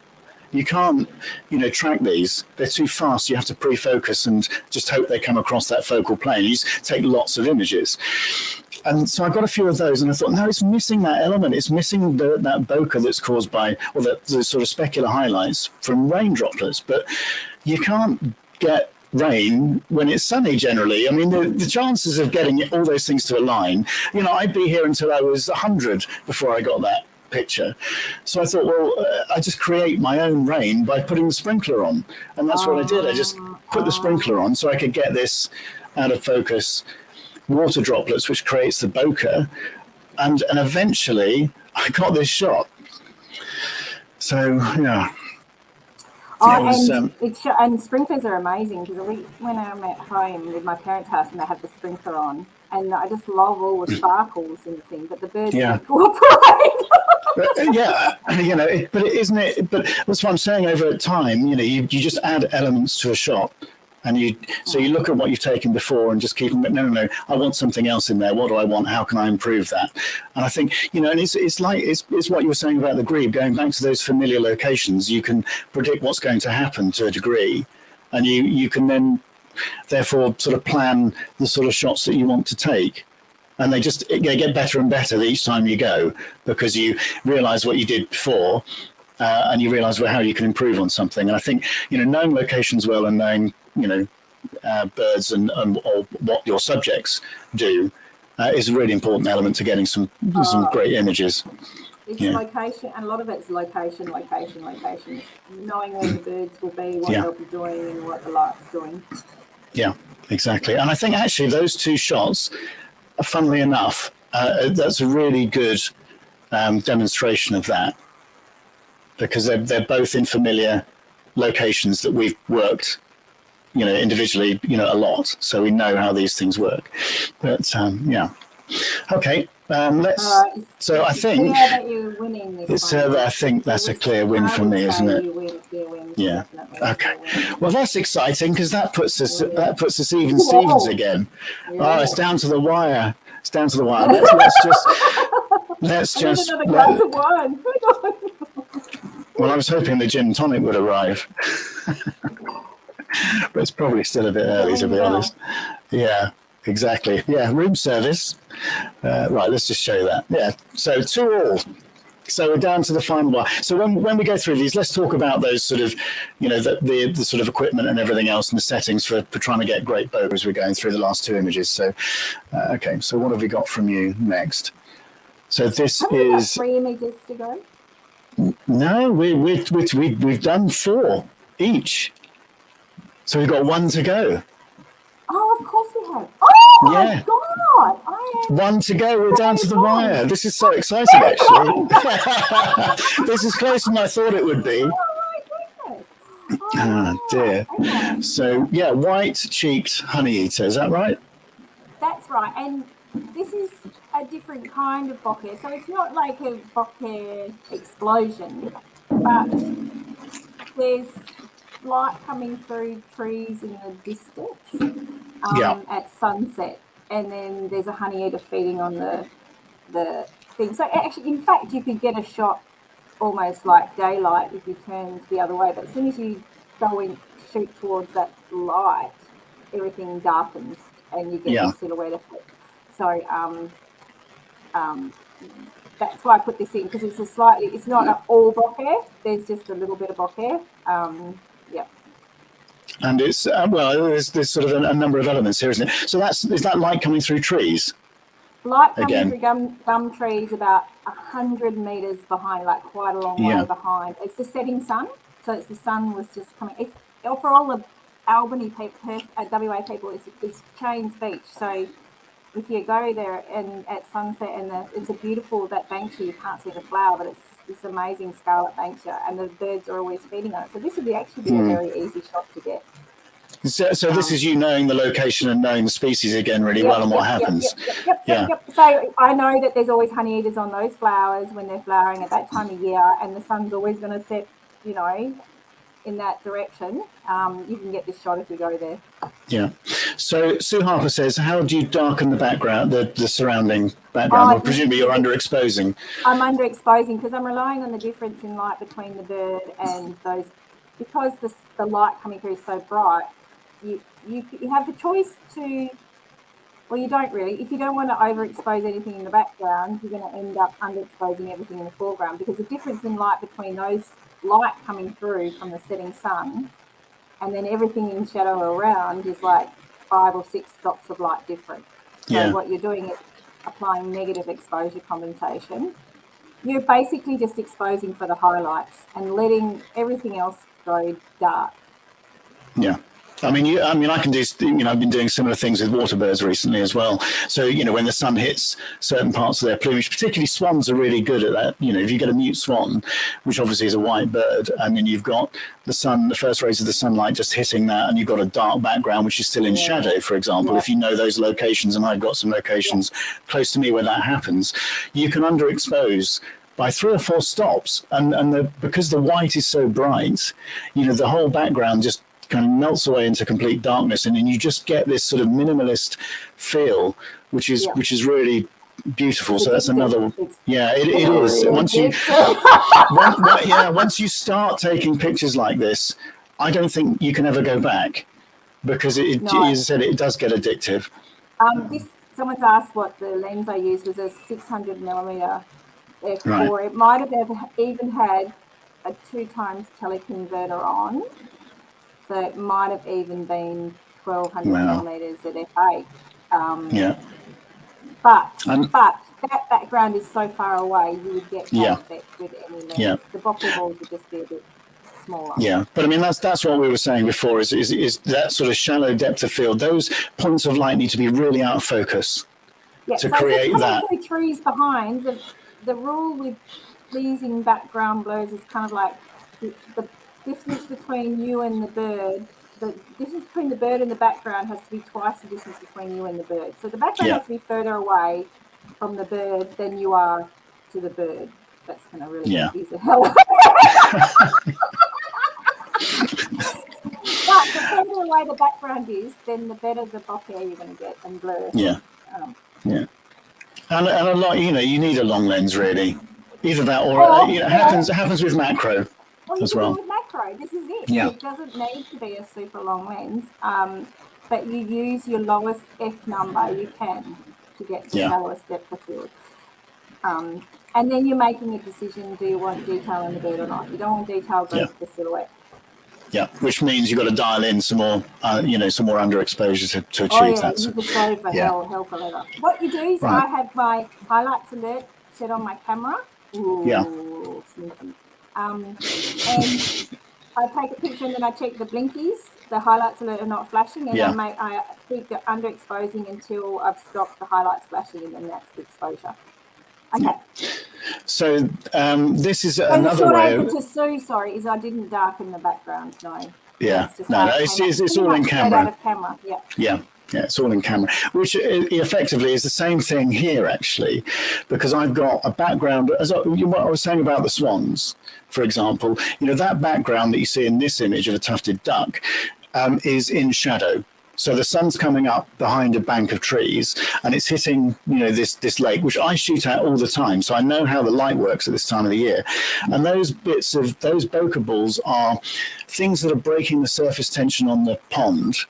track these. They're too fast. You have to pre-focus and just hope they come across that focal plane. You just take lots of images. And so I got a few of those, and I thought, no, it's missing that element. It's missing that bokeh that's caused by, or the sort of specular highlights from rain droplets. But you can't get rain when it's sunny generally. I mean, the chances of getting all those things to align, I'd be here until I was 100 before I got that picture. So I thought, well, I just create my own rain by putting the sprinkler on. And that's what I did. I just put the sprinkler on so I could get this out of focus water droplets, which creates the bokeh, and eventually I got this shot. So yeah. And sprinklers are amazing, because when I'm at home with my parents' house and they have the sprinkler on, and I just love all the sparkles in the thing, but the birds don't cooperate. But that's what I'm saying. Over time, you just add elements to a shot. And you look at what you've taken before and just keep them. No, I want something else in there. What do I want? How can I improve that? And I think, and it's what you were saying about the grebe, going back to those familiar locations. You can predict what's going to happen to a degree, and you can then therefore sort of plan the sort of shots that you want to take. And they get better and better each time you go, because you realise what you did before. And you realise how you can improve on something. And I think, knowing locations well and knowing, birds and or what your subjects do is a really important element to getting some great images. It's location, and a lot of it's location. Knowing where the birds will be, what they'll be doing, and what the light's doing. Yeah, exactly. And I think actually those two shots, funnily enough, that's a really good demonstration of that. because they're both in familiar locations that we've worked, individually, a lot. So we know how these things work. But yeah. Okay. Let's. So I think that you're winning this one. I think that's a clear win for me, isn't it? You win, yeah. Okay. Well, that's exciting because that puts us even Whoa. Stevens again. Yeah. Oh, it's down to the wire. It's down to the wire. Let's just. Another glass of wine. Well, I was hoping the gin and tonic would arrive, but it's probably still a bit early, to be honest. Yeah. Exactly. Yeah, room service. Right, let's just show that. Yeah, so 2-2. So we're down to the final one. So when we go through these, let's talk about those sort of, the sort of equipment and everything else and the settings for trying to get great bokeh as we're going through the last 2 images. So, okay, so what have we got from you next? So this is 3 images to go. No, we've done 4 each. So we've got 1 to go. Oh, of course we have. Oh, yeah. My God. 1 to go. We're down to the wire. This is so exciting, actually. This is closer than I thought it would be. Oh, my goodness. Oh, dear. Okay. So, yeah, white-cheeked honey eater. Is that right? That's right. And this is a different kind of bokeh. So it's not like a bokeh explosion, but there's light coming through trees in the distance at sunset, and then there's a honey eater feeding on the thing. So actually, in fact, you could get a shot almost like daylight if you turn the other way, but as soon as you go and shoot towards that light, everything darkens and you get the silhouette effect. So that's why I put this in, because it's not all bokeh, there's just a little bit of bokeh. And it's there's sort of a number of elements here, isn't it? So is that light coming through trees? Light coming through gum trees about 100 meters behind, like quite a long way behind. It's the setting sun, so it's the sun was just coming. For all the Albany people, WA people, it's Chains Beach. So if you go there and at sunset, and it's a beautiful, that banksia, you can't see the flower, but it's this amazing scarlet banksia, and the birds are always feeding on it. So this would actually be a very easy shot to get. So this is you knowing the location and knowing the species again really well and what happens. Yep. So I know that there's always honey eaters on those flowers when they're flowering at that time of year, and the sun's always going to set, in that direction. You can get this shot if you go there. Yeah. So Sue Harper says, how do you darken the background, the surrounding background? Well, presumably you're underexposing. I'm underexposing because I'm relying on the difference in light between the bird and those, because the light coming through is so bright. You have the choice to, well, you don't really. If you don't want to overexpose anything in the background, you're going to end up underexposing everything in the foreground, because the difference in light between those light coming through from the setting sun and then everything in shadow around is like 5 or 6 dots of light different. So what you're doing is applying negative exposure compensation. You're basically just exposing for the highlights and letting everything else go dark. Yeah. I mean, I can do, I've been doing similar things with water birds recently as well. So, when the sun hits certain parts of their plumage, particularly swans are really good at that. If you get a mute swan, which obviously is a white bird, and then you've got the first rays of the sunlight just hitting that, and you've got a dark background, which is still in shadow, for example. If you know those locations, and I've got some locations close to me where that happens, you can underexpose by 3 or 4 stops. And because the white is so bright, the whole background just kind of melts away into complete darkness, and then you just get this sort of minimalist feel, which is really beautiful. So that's another. It is. Once you start taking pictures like this, I don't think you can ever go back, because as I said, it does get addictive. Someone's asked what the lens I used was a 600mm f4. Right. It might have even had a 2x teleconverter on. So it might have even been 1200mm at f8. But that background is so far away, you would get that effect with any lens. The bokeh balls would just be a bit smaller. Yeah, but I mean that's what we were saying before. Is that sort of shallow depth of field? Those points of light need to be really out of focus to create that. Through trees behind, the rule with pleasing background blurs is kind of like the distance between you and the bird. The distance between the bird and the background has to be twice the distance between you and the bird. So the background has to be further away from the bird than you are to the bird. That's going to really confuse the hell out of me. But the further away the background is, then the better the bokeh you're going to get and blur. Yeah. And a lot, you need a long lens really. Either that or it happens with macro as well. With macro, this is it. Yeah. It doesn't need to be a super long lens, but you use your lowest f number you can to get the shallowest depth of field. And then you're making a decision: do you want detail in the bird or not? You don't want detail against the silhouette. Yeah, which means you've got to dial in some more, some more underexposure to achieve that. You could go for hell for leather. What you do is I have my highlights alert set on my camera. Ooh, sneaky. And I take a picture and then I check the blinkies. The highlights alert are not flashing, and I keep the underexposing until I've stopped the highlights flashing, and then that's the exposure. Okay. So this is another way. To Sue, sorry, is I didn't darken the background. No. Yeah. It's all in camera. Out of camera. Yeah. Yeah, it's all in camera, which effectively is the same thing here, actually, because I've got a background, as what I was saying about the swans, for example, that background that you see in this image of a tufted duck is in shadow. So the sun's coming up behind a bank of trees and it's hitting, this lake, which I shoot at all the time. So I know how the light works at this time of the year. And those bokeh balls are things that are breaking the surface tension on the pond,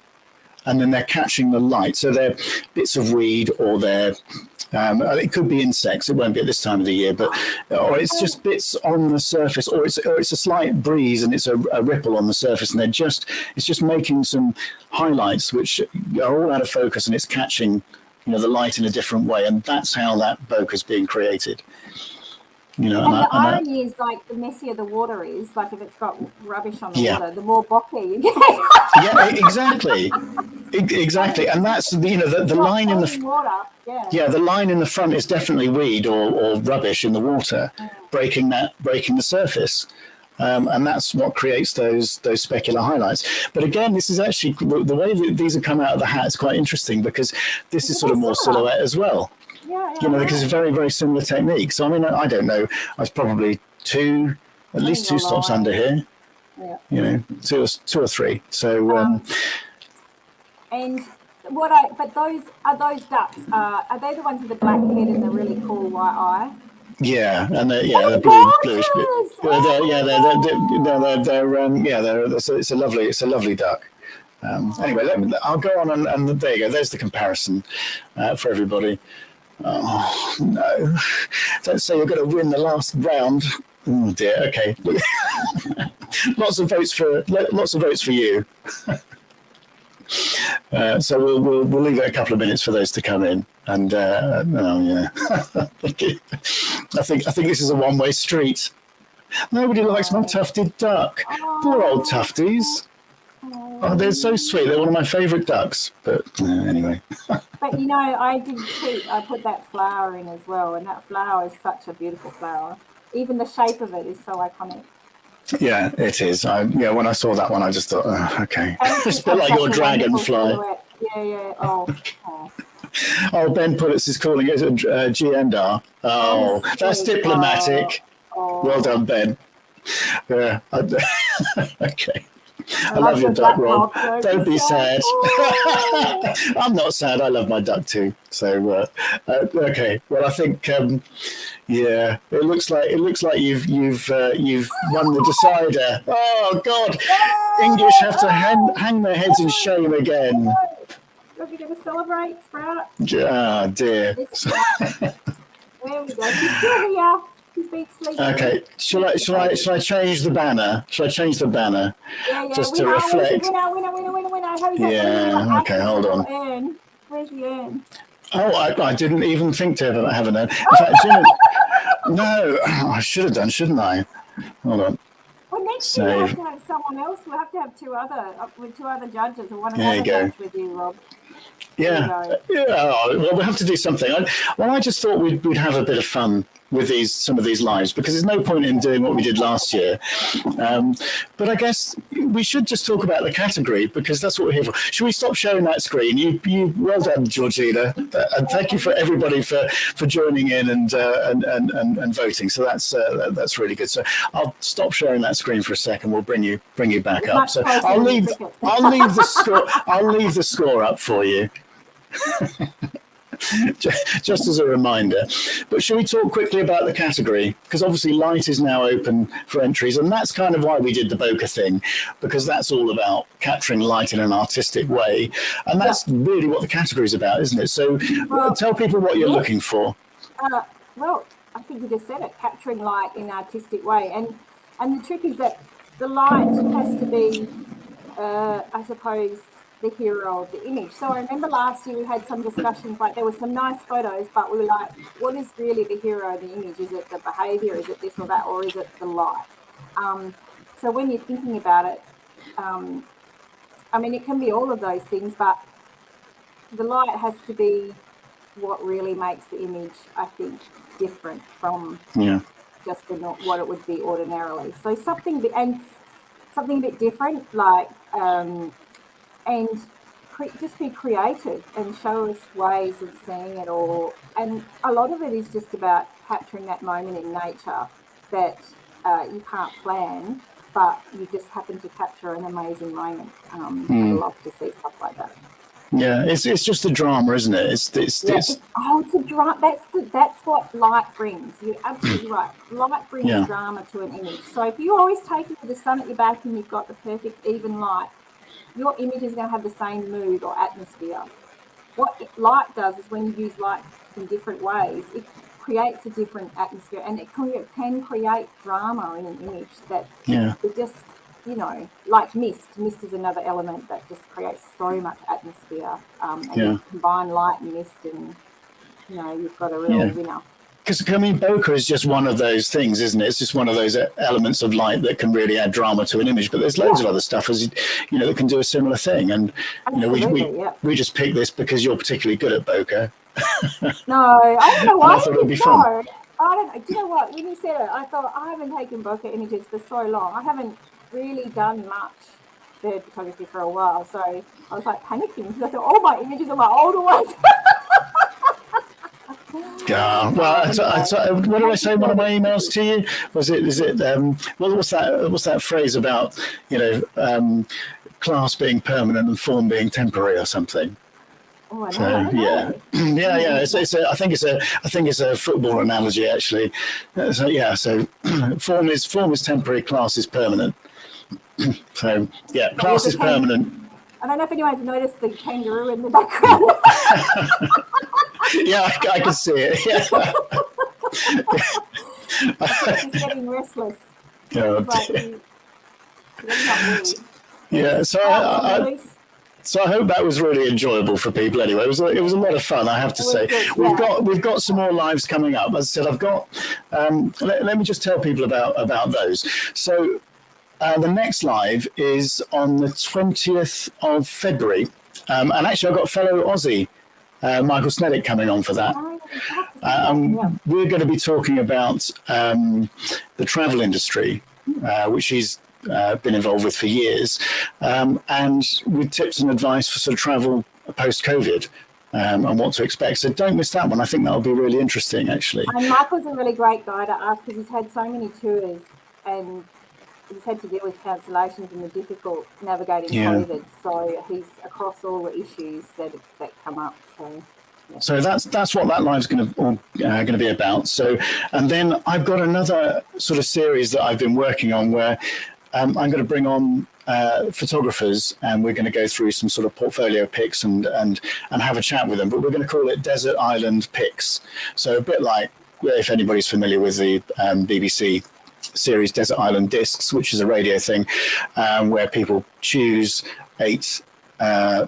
and then they're catching the light. So they're bits of weed, or it could be insects. It won't be at this time of the year, or it's just bits on the surface, or it's a slight breeze and it's a ripple on the surface, and it's just making some highlights which are all out of focus, and it's catching the light in a different way, and that's how that bokeh is being created. And the irony is, like, the messier the water is, like if it's got rubbish on the water, the more bokeh you get. Yeah, exactly. Exactly. And that's the line in the water. The line in the front is definitely weed or rubbish in the water, breaking the surface. And that's what creates those specular highlights. But again, this is actually the way that these have come out of the hat is quite interesting, because this is sort of more silhouette as well. Because it's a very, very similar technique. So, I don't know. I was probably at least two stops under here. Yeah. Two or three. So. And but those ducks, are they the ones with the black head and the really cool white eye? Yeah, and they're bluish. It's a lovely duck. Anyway, I'll go on and there you go. There's the comparison for everybody. Oh no! Don't say you're going to win the last round. Oh dear. Okay. lots of votes for you. So we'll leave it a couple of minutes for those to come in. And I think this is a one-way street. Nobody likes my tufted duck. Poor old tufties. Oh, they're so sweet. They're one of my favourite ducks. But anyway. But I did cheat. I put that flower in as well, and that flower is such a beautiful flower. Even the shape of it is so iconic. Yeah, it is. When I saw that one, I just thought, okay, it's a bit like your dragonfly. Yeah. Oh. Oh, Ben Pullitz is calling it a Giandar. Oh, that's diplomatic. Oh. Well done, Ben. Yeah. Okay. I love your duck, Rob. Don't be sad. Oh. I'm not sad. I love my duck too. So okay. Well, I think it looks like you've won the decider. Oh God! English have to hang their heads in shame again. Are we going to celebrate, Sprout? Ah, dear. There we go. He's still here. He's been sleeping. Okay. Shall I change the banner? Yeah. Just to reflect. Winner. Yeah. Okay. Hold on. Where's the urn? Oh, I didn't even think to have an urn. In fact, no, I should have done, shouldn't I? Hold on. Well, next year we'll have to have someone else. We'll have to have two other judges, or one another judge with you, Rob. Yeah. Well, we'll have to do something. I just thought we'd have a bit of fun with some of these lives, because there's no point in doing what we did last year. But I guess we should just talk about the category, because that's what we're here for. Should we stop sharing that screen? You well done, Georgina, and thank you for everybody for joining in and voting. So that's really good. So I'll stop sharing that screen for a second. We'll bring you back up. So I'll leave the score up for you. Just as a reminder. But should we talk quickly about the category? Because obviously light is now open for entries, and that's kind of why we did the bokeh thing, because that's all about capturing light in an artistic way, and that's really what the category is about, isn't it? So tell people what you're looking for. Well, I think you just said it, capturing light in an artistic way, and the trick is that the light has to be, I suppose, the hero of the image. So I remember last year we had some discussions, like there were some nice photos, but we were like, what is really the hero of the image? Is it the behavior? Is it this or that? Or is it the light? So when you're thinking about it, I mean, it can be all of those things, but the light has to be what really makes the image, I think, different from just what it would be ordinarily. So something a bit different, like and just be creative and show us ways of seeing it all. And a lot of it is just about capturing that moment in nature that you can't plan, but you just happen to capture an amazing moment. I love to see stuff like that. Yeah, it's just the drama, isn't it? It's a drama. That's what light brings. You're absolutely right. Light brings drama to an image. So if you always take it with the sun at your back and you've got the perfect even light, your image is going to have the same mood or atmosphere. What light does is when you use light in different ways, it creates a different atmosphere, and it can create drama in an image that it just, like mist. Mist is another element that just creates so much atmosphere. And you combine light and mist, and you've got a real winner. Because, I mean, bokeh is just one of those things, isn't it? It's just one of those elements of light that can really add drama to an image. But there's loads of other stuff, that can do a similar thing. And we just picked this because you're particularly good at bokeh. No, I don't know why. I thought it would be fun. I don't know. Do you know what? When you said it, I thought I haven't taken bokeh images for so long. I haven't really done much bird photography for a while. So I was like panicking because I thought all my images are my older ones. Yeah. Well, what did I say in one of my emails to you? What's that phrase about, class being permanent and form being temporary or something? Oh, I know. So, I think it's a football analogy, actually. So form is temporary, class is permanent. So class is permanent. I don't know if anyone's noticed the kangaroo in the background. Yeah, I can see it. Yeah. He's getting restless. So I hope that was really enjoyable for people. Anyway, it was a lot of fun, I have to say. We've got some more lives coming up. As I said, I've got. Let me just tell people about those. So the next live is on the 20th of February, and actually I've got fellow Aussie Michael Sneddick coming on for that. We're going to be talking about the travel industry, which he's been involved with for years, and with tips and advice for sort of travel post-COVID and what to expect. So don't miss that one. I think that'll be really interesting, actually. And Michael's a really great guy to ask because he's had so many tours and he's had to deal with cancellations and the difficult navigating COVID. So he's across all the issues that come up. So that's what that live's going to be about. So, and then I've got another sort of series that I've been working on where I'm going to bring on photographers, and we're going to go through some sort of portfolio pics and have a chat with them. But we're going to call it Desert Island Pics. So a bit like, if anybody's familiar with the BBC series Desert Island Discs, which is a radio thing, where people choose 8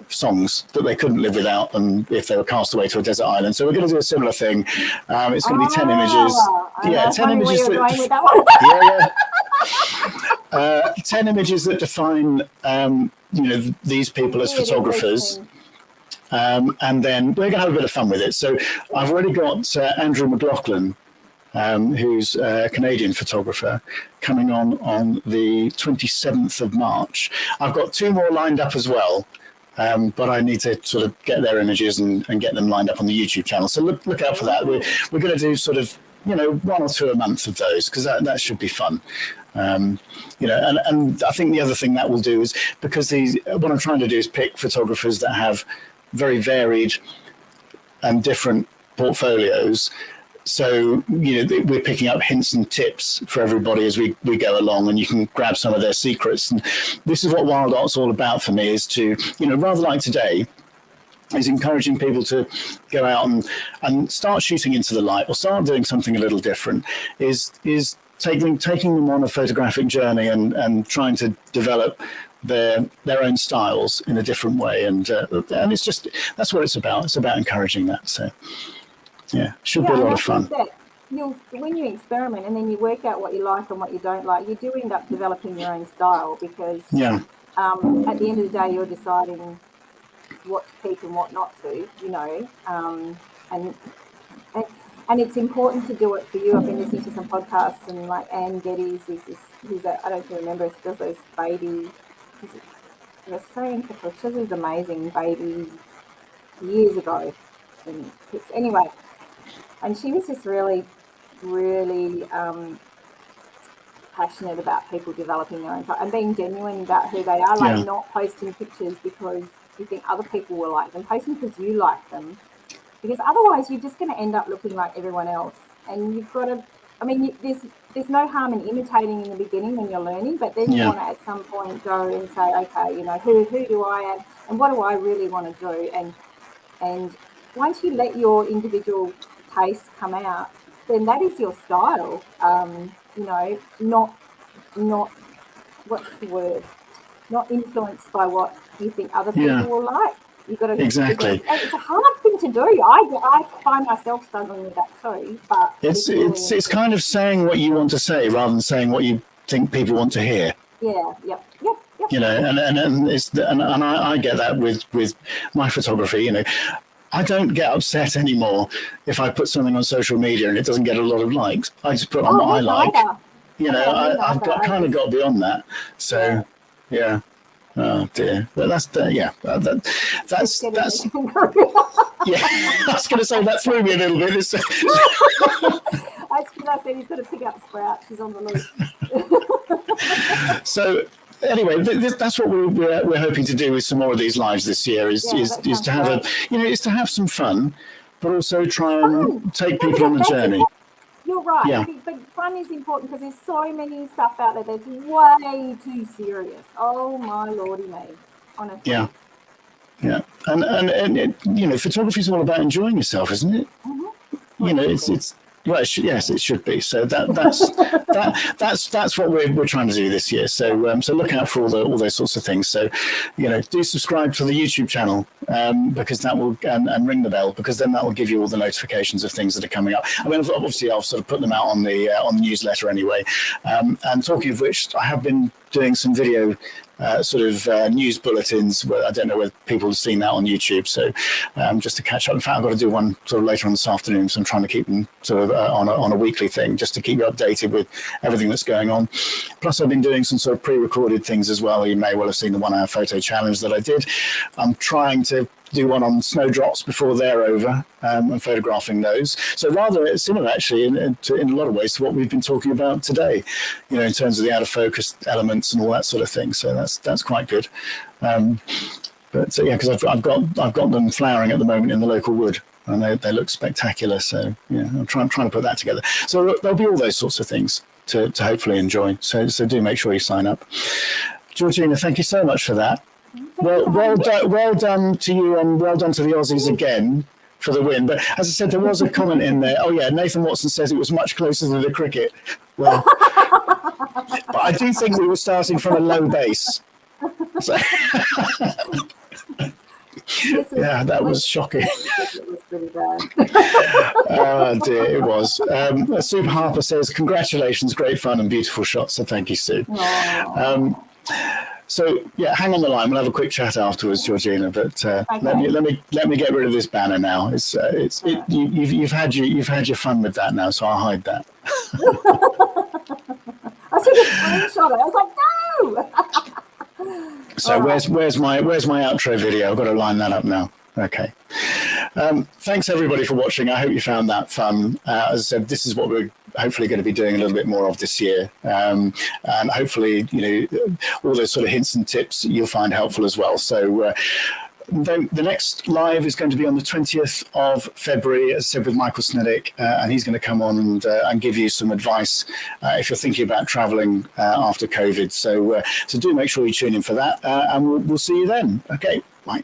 songs that they couldn't live without, and if they were cast away to a desert island. So we're going to do a similar thing. It's going to be 10 images. 10 images. 10 images that define, these people as photographers. And then we're going to have a bit of fun with it. So I've already got Andrew McLaughlin who's a Canadian photographer, coming on the 27th of March. I've got 2 more lined up as well. But I need to sort of get their images and get them lined up on the YouTube channel. So look out for that. We're going to do sort of, 1 or 2 a month of those, because that should be fun. And I think the other thing that will do is, because what I'm trying to do is pick photographers that have very varied and different portfolios. So, we're picking up hints and tips for everybody as we go along, and you can grab some of their secrets. And this is what WildArt's all about for me, is to, rather like today, is encouraging people to go out and start shooting into the light, or start doing something a little different, is taking them on a photographic journey and trying to develop their own styles in a different way. And it's just, that's what it's about. It's about encouraging that. So. Yeah, should be a lot of fun. When you experiment and then you work out what you like and what you don't like, you do end up developing your own style, because at the end of the day, you're deciding what to keep and what not to, and it's important to do it for you. I've been listening to some podcasts, and like Anne Geddes, who's I don't remember, she does those baby, an Australian photographer, she does amazing babies years ago. And anyway, and she was just really, really passionate about people developing their own style and being genuine about who they are, like not posting pictures because you think other people will like them, posting because you like them, because otherwise you're just going to end up looking like everyone else. And you've got to, there's no harm in imitating in the beginning when you're learning, but then you want to at some point go and say, okay, who do I am and what do I really want to do? And once you let your individual taste come out, then that is your style. Not what's the word? Not influenced by what you think other people will like. You've got to exactly. And it's a hard thing to do. I find myself struggling with that too. But it's kind of saying what you want to say rather than saying what you think people want to hear. Yeah. Yep. And I get that with my photography. I don't get upset anymore if I put something on social media and it doesn't get a lot of likes. I just put on what I like. I've kind of got beyond that. So, yeah. Oh dear. But that's yeah. That's yeah. I was going to say that threw me a little bit. I said he's got to pick up sprouts. He's on the loose. So. Anyway, that's what we're hoping to do with some more of these lives this year. Is to have is to have some fun, but also try and take people on the journey. You're right. Yeah. But fun is important, because there's so many stuff out there that's way too serious. Oh my lordy me, honestly. Yeah, and photography is all about enjoying yourself, isn't it? Mm-hmm. It's. Well, yes, it should be. So that's what we're trying to do this year. So look out for all those sorts of things. So, do subscribe to the YouTube channel, because that will and ring the bell, because then that will give you all the notifications of things that are coming up. Obviously, I'll sort of put them out on the newsletter anyway. And talking of which, I have been doing some video news bulletins. I don't know whether people have seen that on YouTube. So just to catch up. In fact, I've got to do one sort of later on this afternoon. So I'm trying to keep them sort of on a weekly thing, just to keep you updated with everything that's going on. Plus, I've been doing some sort of pre-recorded things as well. You may well have seen the 1 hour photo challenge that I did. I'm trying to do one on snowdrops before they're over, and photographing those. So rather similar, actually, in a lot of ways to what we've been talking about today, in terms of the out of focus elements and all that sort of thing. So that's quite good. Because I've got them flowering at the moment in the local wood, and they look spectacular. So I'm trying to put that together. So there'll be all those sorts of things to hopefully enjoy. So do make sure you sign up. Georgina, thank you so much for that. Well done to you, and well done to the Aussies again for the win. But as I said, there was a comment in there. Oh yeah, Nathan Watson says it was much closer to the cricket. Well, but I do think we were starting from a low base. So, yeah, that was shocking. It was pretty bad. Oh dear, it was. Sue Harper says, congratulations, great fun and beautiful shots. So thank you, Sue. So yeah, hang on the line. We'll have a quick chat afterwards, Georgina. But Okay. let me get rid of this banner now. You've had your fun with that now, so I'll hide that. I should have screenshot it. I was like, no. So where's my outro video? I've got to line that up now. Okay. Thanks everybody for watching. I hope you found that fun. As I said, this is what we're hopefully going to be doing a little bit more of this year, and hopefully, all those sort of hints and tips you'll find helpful as well. So. Then the next live is going to be on the 20th of February, as I said, with Michael Sneddick, and he's going to come on and give you some advice if you're thinking about traveling after COVID. So do make sure you tune in for that, and we'll see you then. Okay, bye.